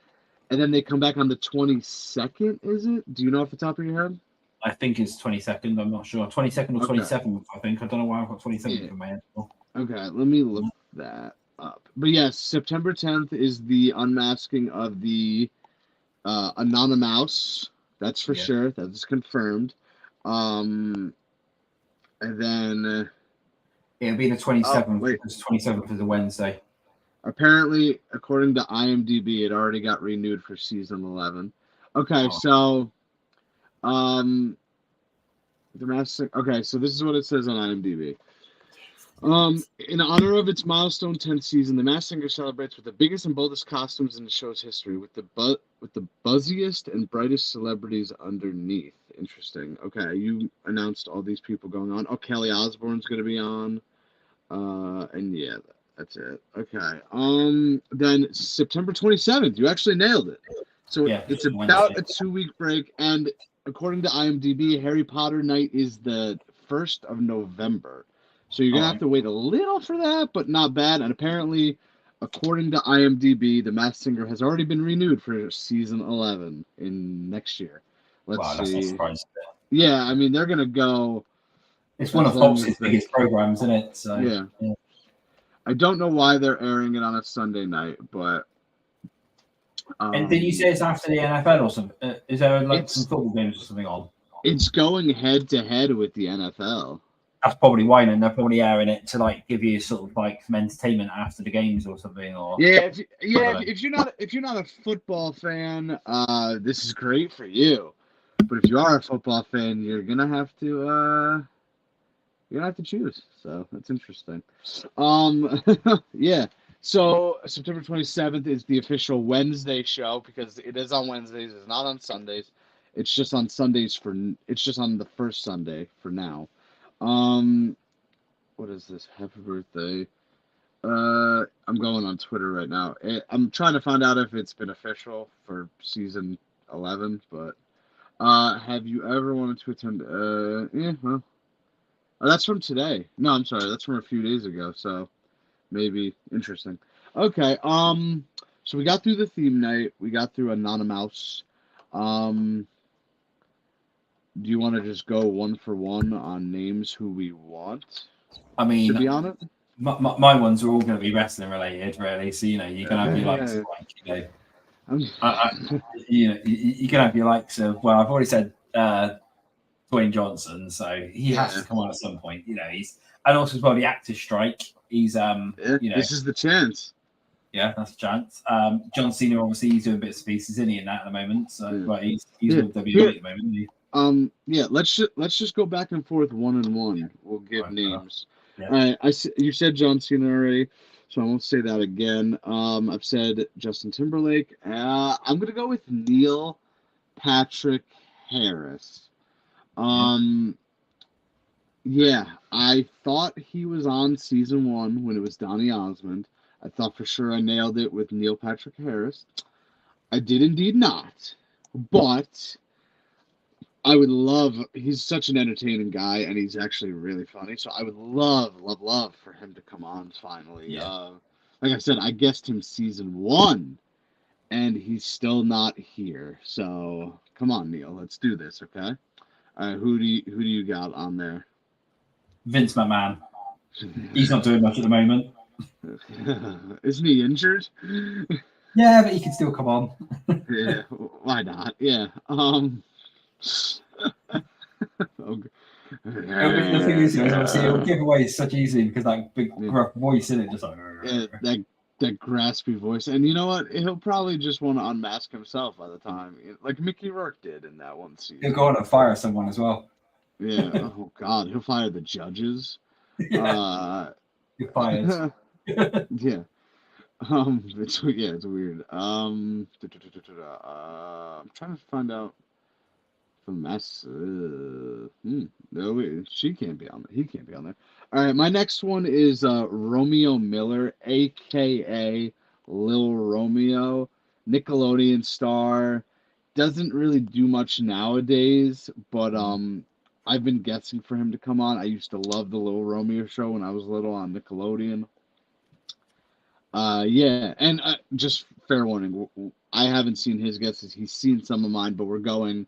and then they come back on the 22nd, is it? Do you know off the top of your head? I think it's 22nd, I'm not sure. 22nd or 27th, I think. I don't know why I've got 27th in my head. Okay, let me look that up. But yes, September 10th is the unmasking of the Anonymous. That's for sure. That is confirmed. And then it'll be the 27th because 27th is a Wednesday. Apparently, according to IMDb, it already got renewed for season 11. Okay, so the okay, so this is what it says on IMDb. In honor of its milestone 10th season, the Masked Singer celebrates with the biggest and boldest costumes in the show's history, with the buzziest and brightest celebrities underneath. Interesting. Okay, you announced all these people going on. Oh, Kelly Osbourne's going to be on. And yeah, that's it. Okay. Then September 27th, you actually nailed it. So it's about a 2-week break, and according to IMDb, Harry Potter Night is the 1st of November. So you're going to have to wait a little for that, but not bad. And apparently, according to IMDb, The Masked Singer has already been renewed for season 11 in next year. Let's see. That's not surprising. Yeah, I mean, they're going to go. It's one of Fox's biggest programs, isn't it? So, yeah. I don't know why they're airing it on a Sunday night, but. And did you say it's after the NFL or something? Is there like some football games or something on? It's going head to head with the NFL. That's probably why, and they're probably airing it to like give you sort of like some entertainment after the games or something. Or if you're not a football fan, this is great for you. But if you are a football fan, you're gonna have to choose. So that's interesting. Yeah. So September 27th is the official Wednesday show because it is on Wednesdays. It's not on Sundays. It's just on Sundays it's just on the first Sunday for now. What is this? Happy birthday. I'm going on Twitter right now. I'm trying to find out if it's been official for season 11, but have you ever wanted to attend? Well, that's from today. No, I'm sorry. That's from a few days ago. So maybe interesting. Okay. So we got through the theme night. We got through Anonymous. Do you want to just go one for one on names who we want? I mean, to be on it? My ones are all going to be wrestling related, really. So you can have your likes of you can have your likes of. Well, I've already said Dwayne Johnson, so he has to come on at some point. He's and also as well the actors strike. He's this is the chance. Yeah, that's a chance. John Cena, obviously, he's doing bits and pieces, isn't he, in that at the moment? So, but he's with WWE at the moment, isn't he? Let's just go back and forth one and one. We'll give names. Yeah. You said John Cena already, so I won't say that again. I've said Justin Timberlake. I'm gonna go with Neil Patrick Harris. Yeah, I thought he was on season 1 when it was Donny Osmond. I thought for sure I nailed it with Neil Patrick Harris. I did indeed not, but I would love. He's such an entertaining guy, and he's actually really funny. So I would love for him to come on finally. Yeah. Like I said, I guessed him season 1, and he's still not here. So come on, Neil, let's do this, okay? Who do you got on there? Vince McMahon. He's not doing much at the moment. Isn't he injured? Yeah, but he can still come on. Yeah, why not? Yeah. The thing is, obviously, he'll give away such easily because that big gruff voice in it, just like that graspy voice, and you know what? He'll probably just want to unmask himself by the time, like Mickey Rourke did in that one scene. He'll go on and fire someone as well. Yeah. Oh God, he'll fire the judges. Yeah. You're fired. Yeah. It's weird. I'm trying to find out. No, wait, she can't be on there. He can't be on there. All right, my next one is Romeo Miller, aka Lil Romeo, Nickelodeon star. Doesn't really do much nowadays, but I've been guessing for him to come on. I used to love the Lil Romeo show when I was little on Nickelodeon. Yeah, and just fair warning, I haven't seen his guesses. He's seen some of mine, but we're going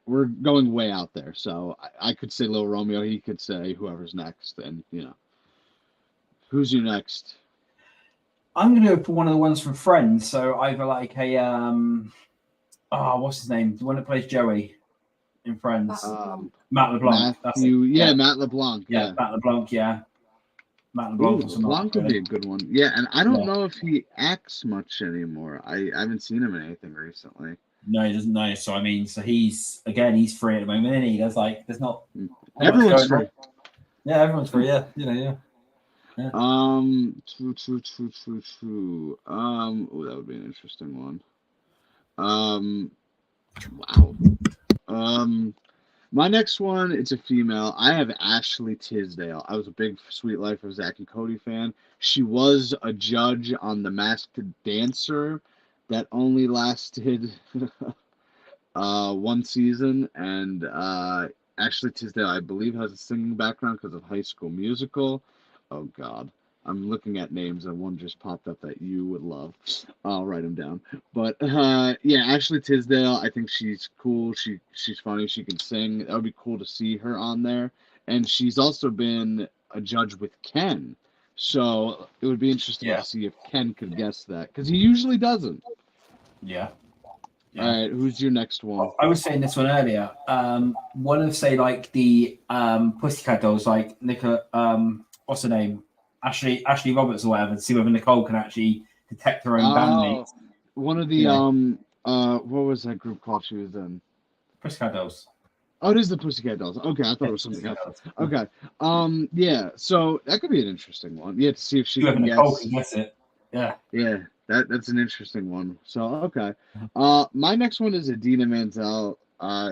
we're going way out there. So I could say Lil Romeo, he could say whoever's next, and who's your next? I'm gonna go for one of the ones from Friends. So either like a what's his name? The one that plays Joey in Friends. Matt LeBlanc. Matt LeBlanc. Yeah, Matt LeBlanc. Yeah. Matt LeBlanc or Ooh, something. Blanc would Like be a good one. Yeah, and I don't Yeah. know if he acts much anymore. I haven't seen him in anything recently. No, he doesn't know. So I mean, so he's free at the moment, isn't he? There's not much Everyone's going on. free. Yeah, everyone's free. Yeah, yeah. True. Oh, that would be an interesting one. Wow. My next one, it's a female. I have Ashley Tisdale. I was a big Sweet Life of Zach and Cody fan. She was a judge on The Masked Dancer that only lasted one season, and Ashley Tisdale, I believe, has a singing background because of High School Musical. Oh God, I'm looking at names, and one just popped up that you would love. I'll write them down. But yeah, Ashley Tisdale, I think she's cool. She's funny. She can sing. That would be cool to see her on there. And she's also been a judge with Ken. So it would be interesting to see if Ken could guess that, because he usually doesn't. Yeah. All right, who's your next one? I was saying this one earlier. One of say like the Pussycat Dolls, like Nicola, what's her name, Ashley Roberts or whatever, to see whether Nicole can actually detect her own bandmates. One of the what was that group called she was in? Pussycat Dolls. Oh, it is the Pussycat Dolls. Okay, I thought it was something else. Okay, yeah. So that could be an interesting one. Yeah, to see if she can guess. Nicole can guess it. Yeah. Yeah, that's an interesting one. So okay, my next one is Adina Menzel.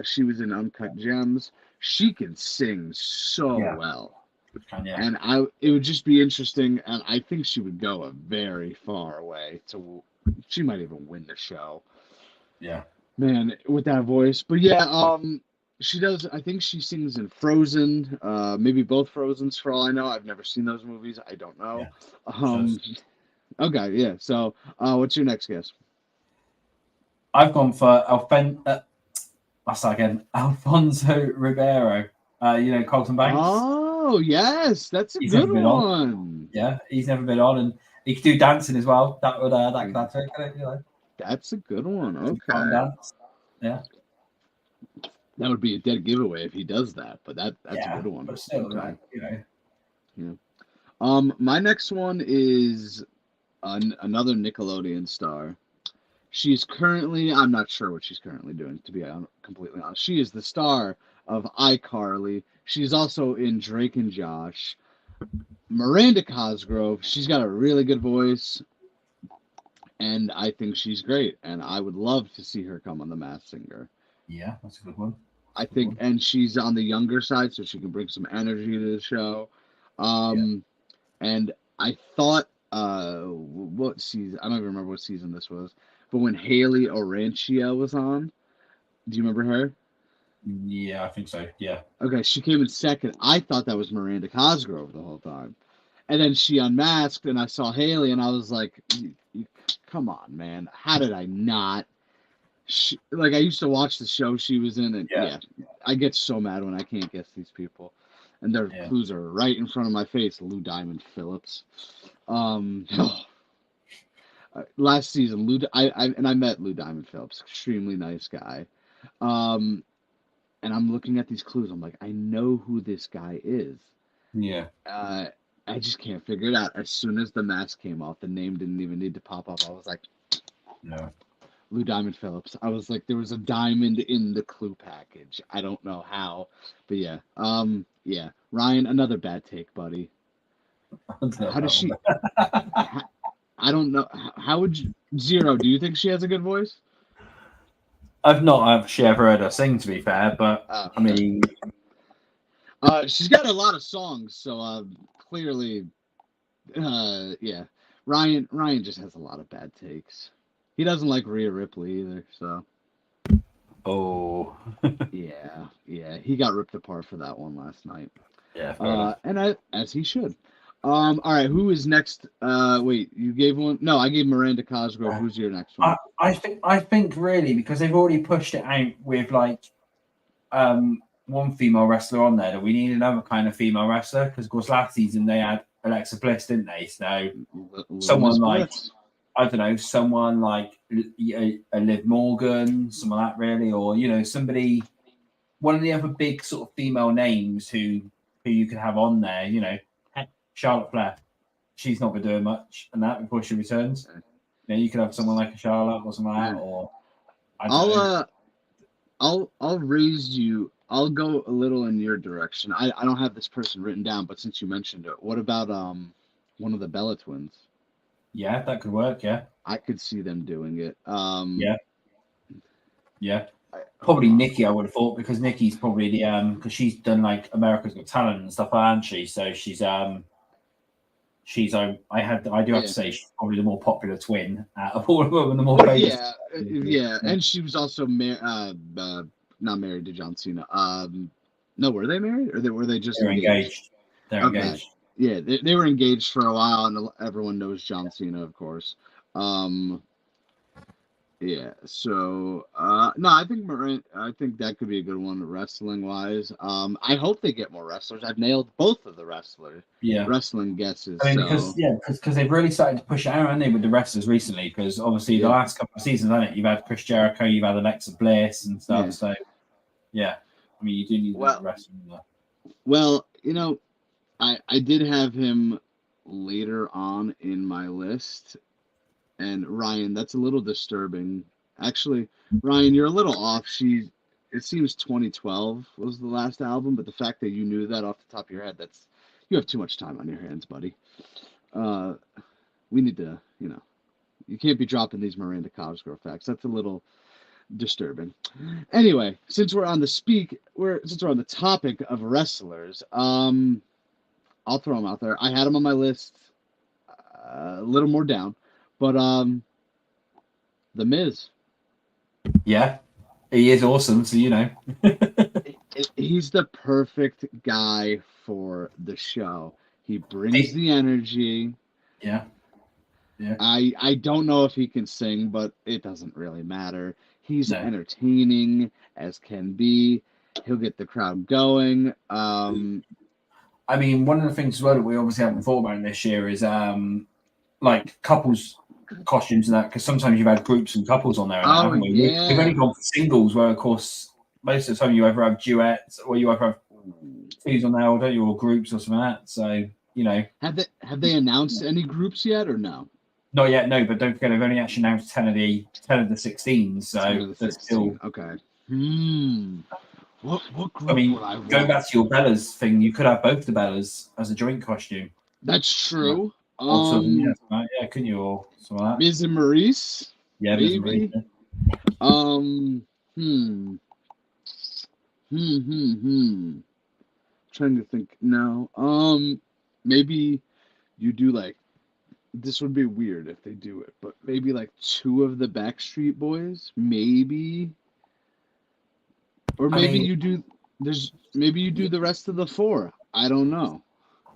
She was in Uncut Gems. She can sing so well, and it would just be interesting. And I think she would go a very far way. She might even win the show. Yeah, man, with that voice. But yeah, she does. I think she sings in Frozen. Maybe both Frozens for all I know. I've never seen those movies. I don't know. Okay, yeah. So, what's your next guess? I've gone for Alfonso Ribeiro. Colton Banks. Oh, yes, that's a good one. Yeah, he's never been on, and he could do dancing as well. That could add to it, That's a good one. Okay. Dance. Yeah. That would be a dead giveaway if he does that, but that's a good one. But still, okay. Yeah. My next one is another Nickelodeon star. She's currently, I'm not sure what she's currently doing, to be completely honest. She is the star of iCarly. She's also in Drake and Josh. Miranda Cosgrove, she's got a really good voice, and I think she's great, and I would love to see her come on The Masked Singer. Yeah, that's a good one. I think, and she's on the younger side, so she can bring some energy to the show. And I thought, what season? I don't even remember what season this was. But when Haley Orantia was on, do you remember her? Yeah, I think so. Yeah. Okay, she came in second. I thought that was Miranda Cosgrove the whole time. And then she unmasked, and I saw Haley, and I was like, come on, man. How did I not? I used to watch the show she was in, and I get so mad when I can't guess these people. And their clues are right in front of my face. Lou Diamond Phillips. Last season, I met Lou Diamond Phillips, extremely nice guy. And I'm looking at these clues. I'm like, I know who this guy is. Yeah. I just can't figure it out. As soon as the mask came off, the name didn't even need to pop up. I was like, no. Lou Diamond Phillips. I was like, there was a diamond in the clue package. I don't know how, but yeah. Yeah. Ryan, another bad take, buddy. How does she? I don't know. How would you? Xero, do you think she has a good voice? I've not actually ever heard her sing, to be fair, but I mean, she's got a lot of songs, so clearly, yeah. Ryan just has a lot of bad takes. He doesn't like Rhea Ripley either, so. Oh. yeah, he got ripped apart for that one last night. Yeah. As he should. All right, who is next? Wait, you gave one? No, I gave Miranda Cosgrove. Who's your next one? I think really, because they've already pushed it out with one female wrestler on there, that we need another kind of female wrestler, because of course last season they had Alexa Bliss, didn't they? So someone like I don't know, someone like a Liv Morgan, someone like that really, or somebody, one of the other big sort of female names who you could have on there, Charlotte Flair. She's not been doing much and that before she returns. You could have someone like a Charlotte or something like that, or I don't know. I'll raise you. I'll go a little in your direction. I don't have this person written down, but since you mentioned it, what about one of the Bella twins? Yeah, that could work. Yeah, I could see them doing it. Yeah. Probably Nikki, I would have thought, because Nikki's probably the because she's done like America's Got Talent and stuff, hasn't she? So she's do have to say she's probably the more popular twin out of all of them, and the more famous. Yeah, and she was also not married to John Cena. No, were they married or were they just engaged? They're engaged. Yeah, they were engaged for a while, and everyone knows John Cena, of course. Yeah, so no, I think that could be a good one wrestling wise. I hope they get more wrestlers. I've nailed both of the wrestling guesses. I mean, because they've really started to push it out, haven't they, with the wrestlers recently? Because obviously the last couple of seasons, haven't it? You've had Chris Jericho, you've had Alexa Bliss and stuff. Yeah. So yeah, I mean, you do need wrestling there. Well, I did have him later on in my list. And Ryan, that's a little disturbing. Actually, Ryan, you're a little off. It seems 2012 was the last album, but the fact that you knew that off the top of your head, you have too much time on your hands, buddy. We need to, you can't be dropping these Miranda Cosgrove facts. That's a little disturbing. Anyway, since we're on the topic of wrestlers, I'll throw them out there. I had them on my list a little more down. But The Miz. Yeah, he is awesome. So he's the perfect guy for the show. He brings the energy. Yeah. I don't know if he can sing, but it doesn't really matter. He's entertaining as can be. He'll get the crowd going. I mean, one of the things as well that we obviously haven't thought about this year is like couples costumes and that, because sometimes you've had groups and couples on there, haven't we? Yeah. We've only gone for singles, where of course most of the time you either have duets or you either have twos on there, or don't you, or groups or something like that. So have they announced any groups yet or no? Not yet, no. But don't forget, they've only actually announced 10 of the 16. So there's still okay. What group? I mean, going back to your Bellas thing, you could have both the Bellas as a joint costume. That's true. Yeah, couldn't you, or something like that? Miz and Maurice? Yeah, Miz and Maurice. Trying to think. No. Maybe you do like. This would be weird if they do it, but maybe like two of the Backstreet Boys, maybe. Or maybe you do. Maybe you do the rest of the four. I don't know.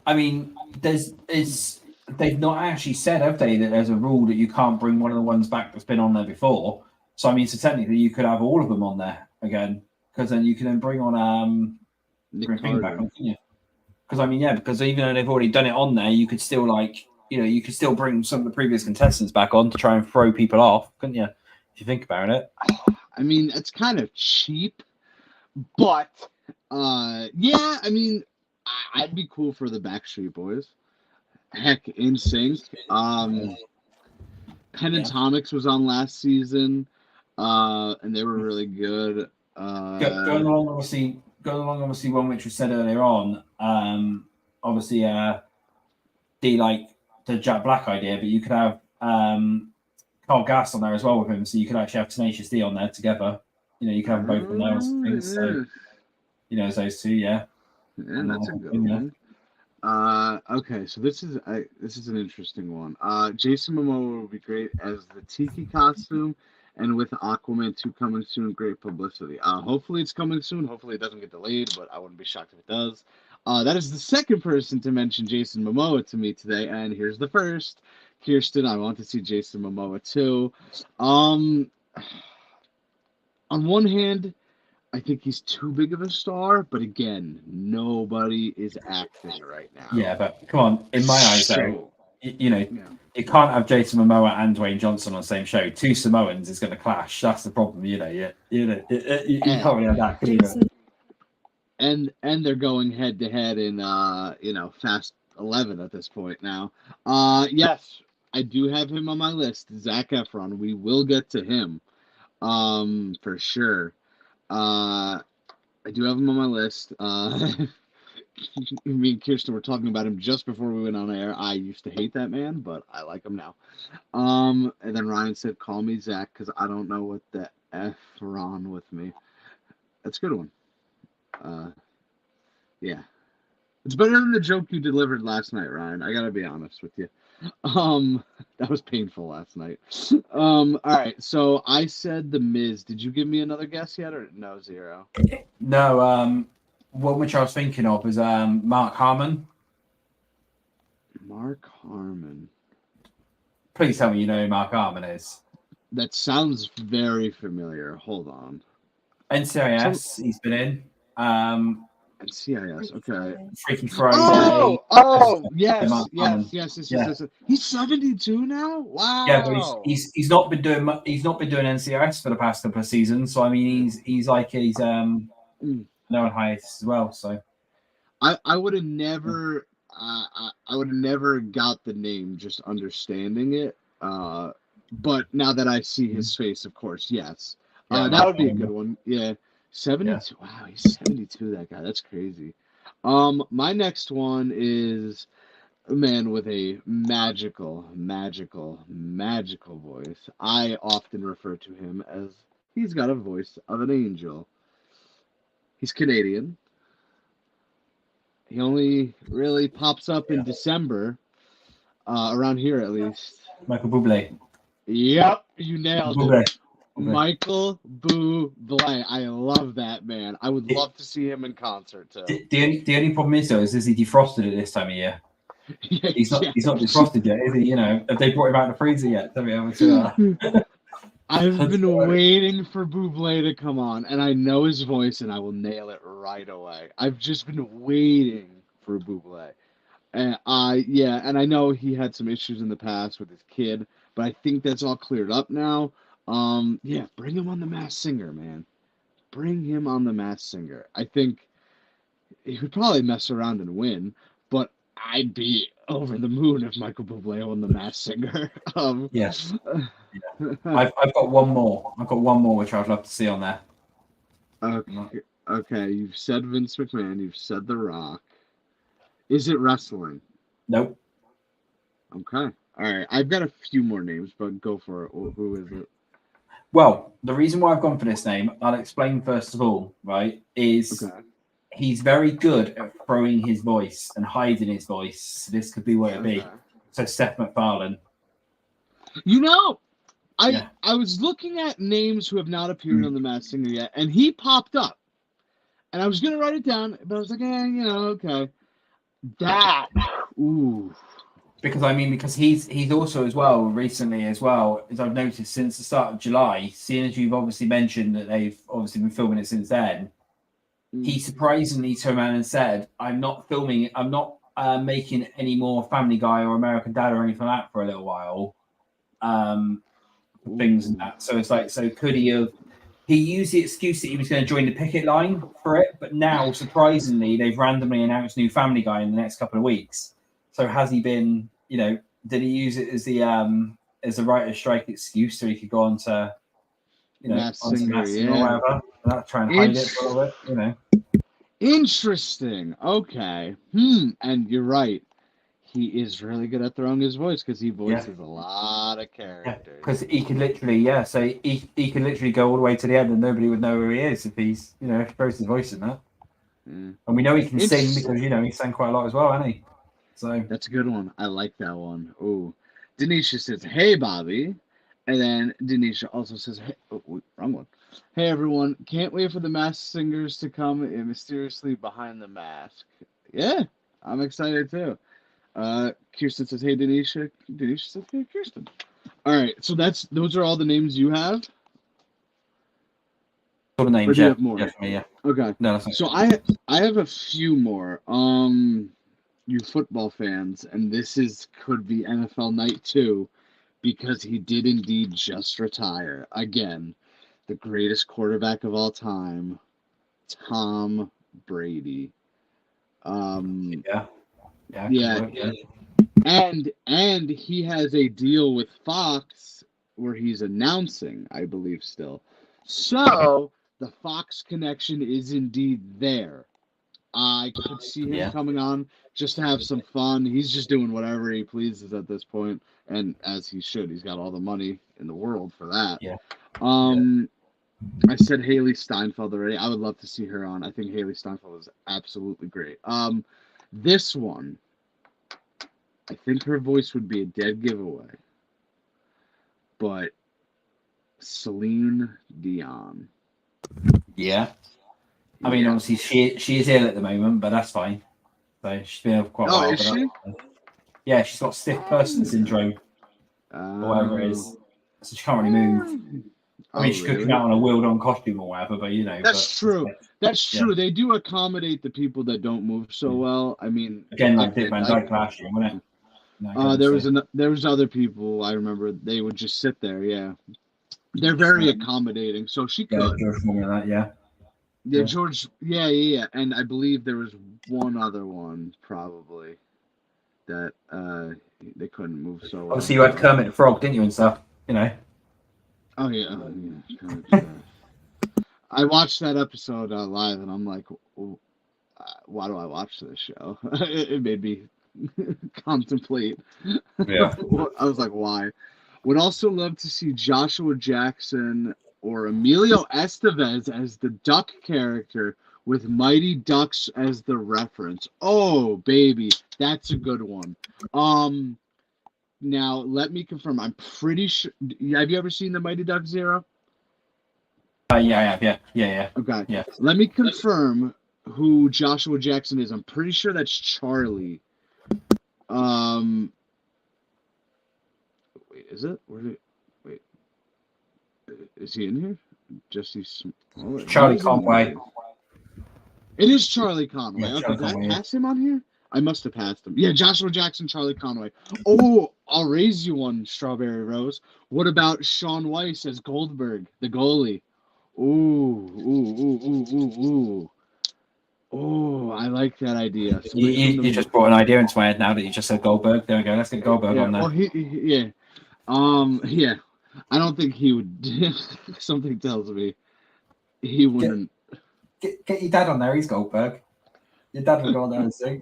I mean, they've not actually said, have they, that there's a rule that you can't bring one of the ones back that's been on there before. So, I mean, so technically you could have all of them on there again, because then you can then bring on Nick back Carter. on, couldn't you? Because, I mean, yeah, because even though they've already done it on there, you could still, you could still bring some of the previous contestants back on to try and throw people off, couldn't you? If you think about it. I mean, it's kind of cheap, but, yeah, I mean, I'd be cool for the Backstreet Boys. Heck, in sync. Pentatonics was on last season, and they were really good. Going along, obviously, one which was said earlier on. Obviously, the Jack Black idea, but you could have Carl Gass on there as well with him, so you could actually have Tenacious D on there together. You could have both on there or something. So, those two, yeah. Yeah, that's a good one. Okay, so this is an interesting one. Jason Momoa would be great as the Tiki costume, and with Aquaman 2 coming soon, great publicity. Hopefully it's coming soon. Hopefully it doesn't get delayed, but I wouldn't be shocked if it does. That is the second person to mention Jason Momoa to me today, and here's the first. Kirsten, I want to see Jason Momoa too. On one hand, I think he's too big of a star, but again, nobody is acting right now. Yeah, but come on, in my eyes, though, you can't have Jason Momoa and Dwayne Johnson on the same show. Two Samoans is going to clash. That's the problem, you can't really have that, can you? And they're going head to head in 11 at this point now. Yes, I do have him on my list. Zac Efron. We will get to him. For sure. I do have him on my list. Me and Kirsten were talking about him just before we went on air. I used to hate that man, but I like him now. And then Ryan said, "Call me Zach," because I don't know what the F wrong with me. That's a good one. Yeah, it's better than the joke you delivered last night, Ryan. I gotta be honest with you. That was painful last night. All right. So I said The Miz. Did you give me another guess yet, or no? Zero. No. One which I was thinking of was Mark Harmon. Mark Harmon. Please tell me you know who Mark Harmon is. That sounds very familiar. Hold on. NCIS, he's been in. NCIS, okay. Freaky Friday. Yes. He's 72 now. Wow. Yeah, but he's not been doing NCIS for the past couple of seasons. So I mean, he's no hiatus as well. So I would have never got the name just understanding it. But now that I see his face, of course, yes. That would be a good one. Yeah. 72. Yeah. Wow, he's 72, that guy. That's crazy. My next one is a man with a magical voice. I often refer to him as he's got a voice of an angel. He's Canadian. He only really pops up in December, around here at least. Michael Bublé. Yep, you nailed it. Michael Bublé. I love that man. I would love to see him in concert too. The only problem is though is he defrosted at this time of year? He's not defrosted yet, is he? You know, have they brought him out of the freezer yet? I've been waiting for Bublé to come on, and I know his voice, and I will nail it right away. I've just been waiting for Bublé, and and I know he had some issues in the past with his kid, but I think that's all cleared up now. Bring him on The Masked Singer, man. Bring him on The Masked Singer. I think he would probably mess around and win, but I'd be over the moon if Michael Bublé won The Masked Singer. Yes. I've got one more. Which I'd love to see on there. Okay. You've said Vince McMahon. You've said The Rock. Is it wrestling? Nope. Okay. All right. I've got a few more names, but go for it. Who is it? Well, the reason why I've gone for this name, I'll explain first of all, right, is he's very good at throwing his voice and hiding his voice. This could be what it'd be. So Seth MacFarlane. You know, I was looking at names who have not appeared on The Masked Singer yet, and he popped up. And I was going to write it down, but I was like, okay. That, ooh. Because he's also as well, recently as well, as I've noticed since the start of July, seeing as you've obviously mentioned that they've obviously been filming it since then, he surprisingly turned around and said, I'm not making any more Family Guy or American Dad or anything like that for a little while. Things and that. So it's like, so could he have? He used the excuse that he was going to join the picket line for it, but now surprisingly they've randomly announced new Family Guy in the next couple of weeks. So has he been? Did he use it as the writer's strike excuse so he could go on to, Masked Singer, or whatever, and try and hide it for a little bit, Interesting. Okay. And you're right. He is really good at throwing his voice because he voices a lot of characters. Because he could literally, so he could literally go all the way to the end and nobody would know who he is if he's, throws his voice in that. And we know he can sing because, he sang quite a lot as well, hasn't he? So that's a good one. I like that one. Oh, Denisha says, "Hey, Bobby," and then Denisha also says, "Hey," wrong one. "Hey, everyone! Can't wait for the Masked Singers to come in mysteriously behind the mask." Yeah, I'm excited too. Kirsten says, "Hey, Denisha." Denisha says, "Hey, Kirsten." All right, so those are all the names you have. All the names. Or do you have more? Yeah. Okay. No. So I have a few more. You football fans, and this could be NFL night too, because he did indeed just retire again. The greatest quarterback of all time, Tom Brady. Yeah. And he has a deal with Fox where he's announcing, I believe, still. So the Fox connection is indeed there. I could see him coming on just to have some fun. He's just doing whatever he pleases at this point, and as he should. He's got all the money in the world for that. Yeah. I said Haley Steinfeld already. I would love to see her on. I think Haley Steinfeld is absolutely great. This one, I think her voice would be a dead giveaway, but Celine Dion. Yeah. I mean, obviously, she is ill at the moment, but that's fine. So she's been ill for quite a while. Is she? Yeah, she's got stiff person syndrome, or whatever it is. So she can't really move. I mean, she could come out on a wheeled-on costume or whatever, but you know. That's true. That's true. They do accommodate the people that don't move so well. I mean, again, like Dick Van Dyke last year, wasn't it? There was other people I remember. They would just sit there. Yeah, they're very accommodating. So she could. George. Yeah. And I believe there was one other one probably that they couldn't move so well. Obviously, you had Kermit the Frog, didn't you, and stuff? You know. Oh yeah. I watched that episode live, and I'm like, why do I watch this show? It made me contemplate. Yeah. I was like, why? Would also love to see Joshua Jackson or Emilio Estevez as the duck character with Mighty Ducks as the reference. Oh, baby. That's a good one. Now, let me confirm. I'm pretty sure. Have you ever seen the Mighty Ducks, Xero? Yeah, I have. Yeah. Okay. Yeah. Let me confirm who Joshua Jackson is. I'm pretty sure that's Charlie. Wait, is it? Wait. Is he in here? Jesse Smollett. Charlie Conway. It is Charlie Conway. Yeah, okay, did I pass him on here? I must have passed him. Yeah, Joshua Jackson, Charlie Conway. Oh, I'll raise you one, Strawberry Rose. What about Sean Weiss as Goldberg, the goalie? Ooh. Oh, I like that idea. You just brought an idea into my head now that you just said Goldberg. There we go. Let's get Goldberg on there. Well, yeah. I don't think he would. Something tells me he wouldn't. Get your dad on there. He's Goldberg. Your dad would go on there and sing.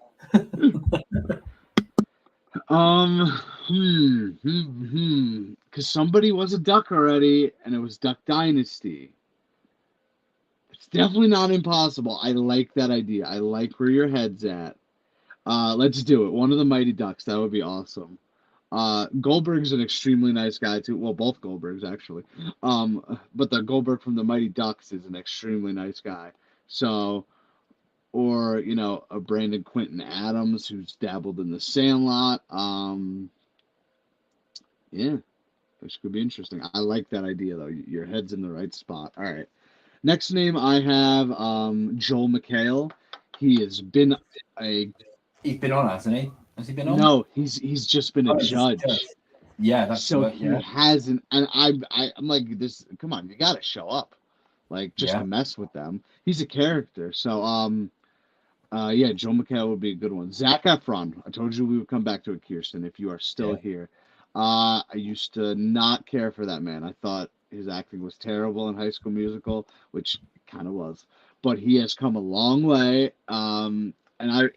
Because somebody was a duck already, and it was Duck Dynasty. It's definitely not impossible. I like that idea. I like where your head's at. Let's do it. One of the Mighty Ducks. That would be awesome. Goldberg's an extremely nice guy too. Well, both Goldbergs actually. But the Goldberg from the Mighty Ducks is an extremely nice guy. So, or a Brandon Quinton Adams who's dabbled in the Sandlot. Yeah, which could be interesting. I like that idea though. Your head's in the right spot. All right. Next name I have Joel McHale. He's been on, hasn't he? Has he been on? No, he's just been a judge. Yeah, that's so he hasn't. And I'm like this. Come on, you got to show up, like just to mess with them. He's a character. So Joel McHale would be a good one. Zac Efron. I told you we would come back to it, Kirsten. If you are still here, I used to not care for that man. I thought his acting was terrible in High School Musical, which kind of was. But he has come a long way, and I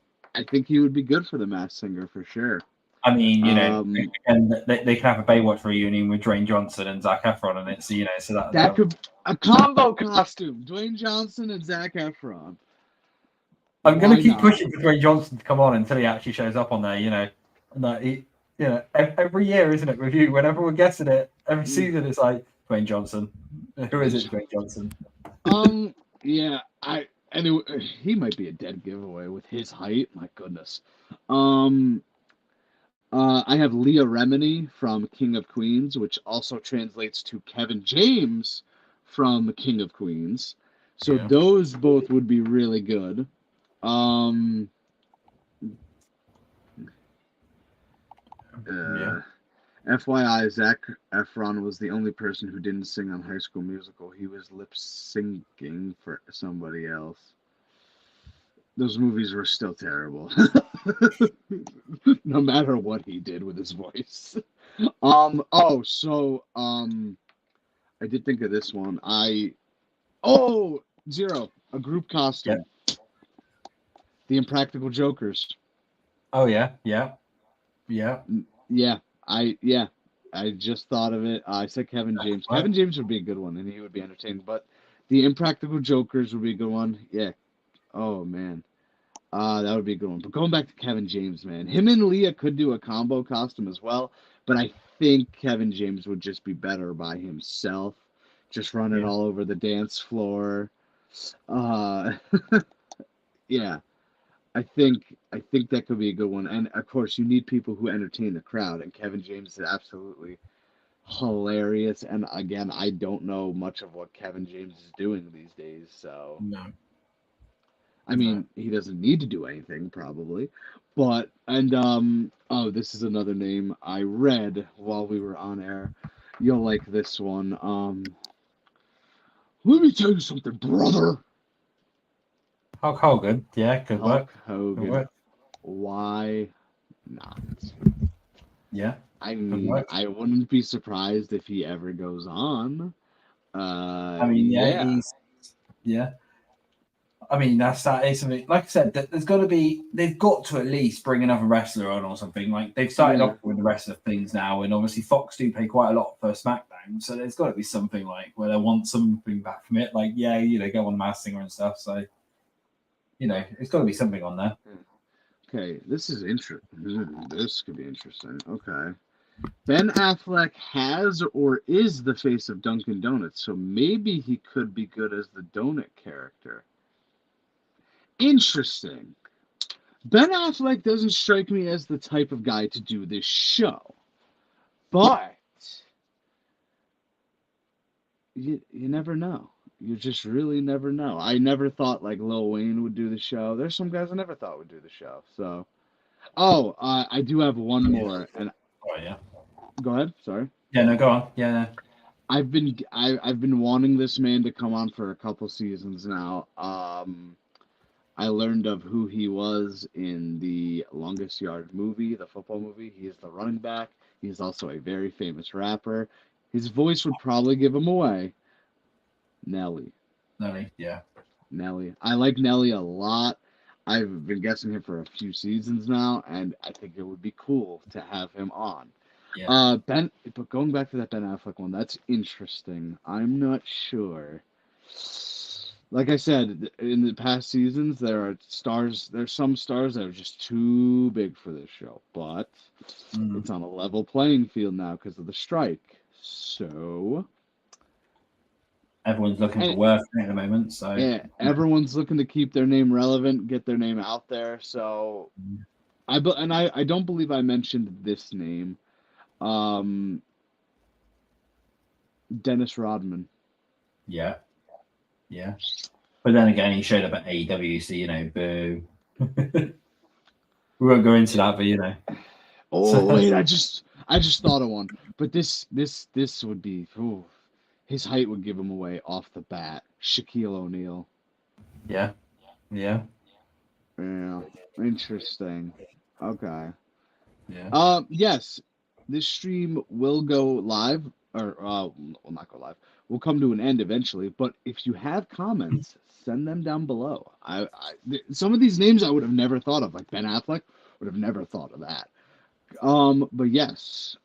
think he would be good for The Masked Singer for sure. I mean, and they can have a Baywatch reunion with Dwayne Johnson and Zac Efron in it, so that could a combo costume: Dwayne Johnson and Zac Efron. I'm going to keep pushing for Dwayne Johnson to come on until he actually shows up on there. Every year, isn't it? Review whenever we're guessing it, every season it's like Dwayne Johnson. Who is it, Dwayne Johnson? Yeah, he might be a dead giveaway with his height. My goodness. I have Leah Remini from King of Queens, which also translates to Kevin James from King of Queens. So those both would be really good. FYI, Zac Efron was the only person who didn't sing on High School Musical. He was lip syncing for somebody else. Those movies were still terrible. No matter what he did with his voice. I did think of this one. Zero, a group costume. The Impractical Jokers. Oh yeah. I just thought of it. I said Kevin James. Kevin James would be a good one, and he would be entertaining. But the Impractical Jokers would be a good one. Yeah. Oh man. That would be a good one. But going back to Kevin James, man, him and Leah could do a combo costume as well. But I think Kevin James would just be better by himself, just running all over the dance floor. Yeah. I think that could be a good one. And of course, you need people who entertain the crowd. And Kevin James is absolutely hilarious. And again, I don't know much of what Kevin James is doing these days. So No. I mean, he doesn't need to do anything probably. But this is another name I read while we were on air. You'll like this one. Let me tell you something, brother. Hulk Hogan. Yeah, good work. Hogan. Good work. Why not? Yeah. I mean, I wouldn't be surprised if he ever goes on. I mean, I mean, that's something. Like I said, they've got to at least bring another wrestler on or something. Like they've started off with the rest of things now, and obviously Fox do pay quite a lot for SmackDown, so there's got to be something like where they want something back from it. Like, go on Masked Singer and stuff. So, it's got to be something on there. Okay, this is interesting. This could be interesting. Okay. Ben Affleck has or is the face of Dunkin' Donuts, so maybe he could be good as the donut character. Interesting. Ben Affleck doesn't strike me as the type of guy to do this show, but you never know. You just really never know. I never thought like Lil Wayne would do the show. There's some guys I never thought would do the show. So, I do have one more. And go ahead. Sorry. Yeah, no, go on. Yeah, no. I've been wanting this man to come on for a couple seasons now. I learned of who he was in the Longest Yard movie, the football movie. He is the running back. He's also a very famous rapper. His voice would probably give him away. Nelly, yeah. Nelly. I like Nelly a lot. I've been guessing him for a few seasons now, and I think it would be cool to have him on. Yeah. But going back to that Ben Affleck one, that's interesting. I'm not sure. Like I said, in the past seasons, there's some stars that are just too big for this show, but it's on a level playing field now because of the strike. So everyone's looking for work at the moment. So everyone's looking to keep their name relevant, get their name out there. So I don't believe I mentioned this name. Dennis Rodman. Yeah. But then again, he showed up at AEW, so boo. We won't go into that, but wait, I just thought of one. But this would be his height would give him away off the bat. Shaquille O'Neal. Yeah. Interesting. Okay. Yeah. Yes, this stream will go live, or will not go live. We'll come to an end eventually. But if you have comments, send them down below. Some of these names I would have never thought of, like Ben Affleck, would have never thought of that. But yes,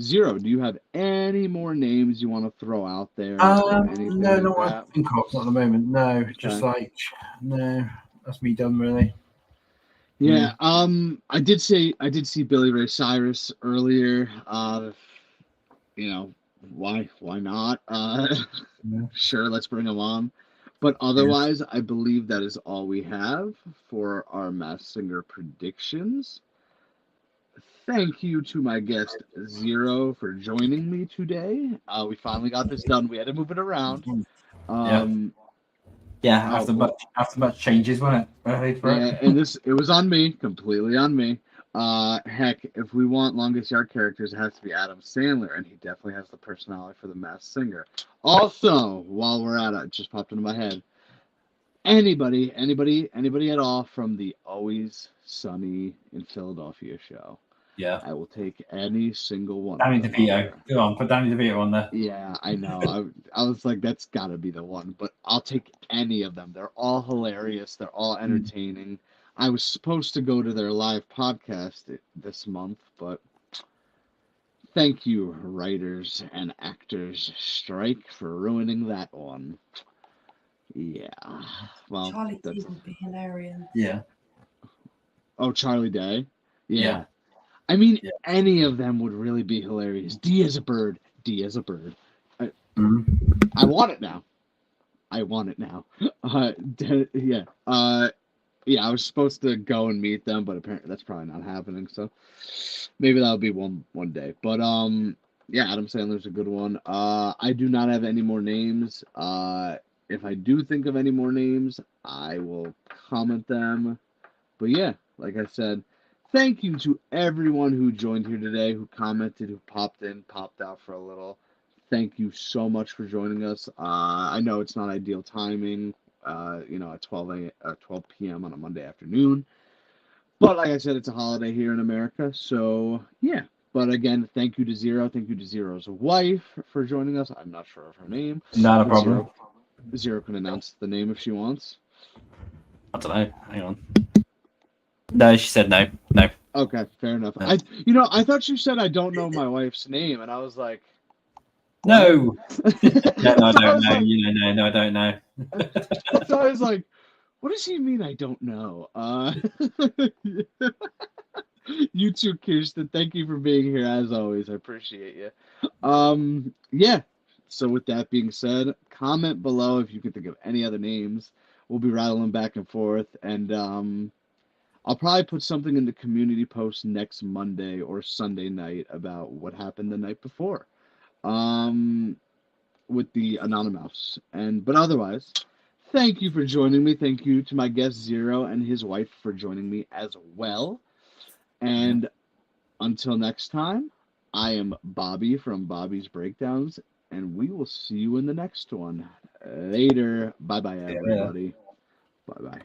Zero, do you have any more names you want to throw out there? No, I think of at the moment. No, okay. Just no, that's me done really. Yeah, I did see Billy Ray Cyrus earlier. Why not? Sure, let's bring him on. But otherwise, I believe that is all we have for our Masked Singer predictions. Thank you to my guest Zero for joining me today. We finally got this done. We had to move it around. After much changes, wasn't it? And it was on me, completely on me. Heck, if we want Longest Yard characters, it has to be Adam Sandler, and he definitely has the personality for the Masked Singer. Also, while we're at it just popped into my head, anybody at all from the Always Sunny in Philadelphia show. Yeah. I will take any single one. Danny of them DeVito. there. Go on, put Danny DeVito on there. Yeah, I know. I was like, that's got to be the one. But I'll take any of them. They're all hilarious. They're all entertaining. I was supposed to go to their live podcast this month, but thank you, writers and actors strike, for ruining that one. Yeah. Well, Charlie D that's... would be hilarious. Yeah. Oh, Charlie Day? Yeah. I mean, any of them would really be hilarious. D as a bird. D as a bird. I want it now. I want it now. Yeah. Yeah, I was supposed to go and meet them, but apparently that's probably not happening. So maybe that'll be one day. But yeah, Adam Sandler's a good one. I do not have any more names. If I do think of any more names, I will comment them. But yeah, like I said, thank you to everyone who joined here today, who commented, who popped in, popped out for a little. Thank you so much for joining us. I know it's not ideal timing, at 12 p.m. on a Monday afternoon. But like I said, it's a holiday here in America. So, yeah. But again, thank you to Xero. Thank you to Xero's wife for joining us. I'm not sure of her name. Not a problem. Xero can announce the name if she wants. I don't know. Hang on. No, she said no. No. Okay, fair enough. Yeah. I thought you said I don't know my wife's name, and I was like, no. No, I don't know. No, I don't know. So I was like, what does he mean I don't know? You too, Kirsten. Thank you for being here as always. I appreciate you. Yeah. So with that being said, comment below if you can think of any other names. We'll be rattling back and forth, and I'll probably put something in the community post next Monday or Sunday night about what happened the night before, with the Anonymous. But otherwise, thank you for joining me. Thank you to my guest Xero and his wife for joining me as well. And until next time, I am Bobby from Bobby's Breakdowns, and we will see you in the next one. Later. Bye-bye, everybody. Bye-bye.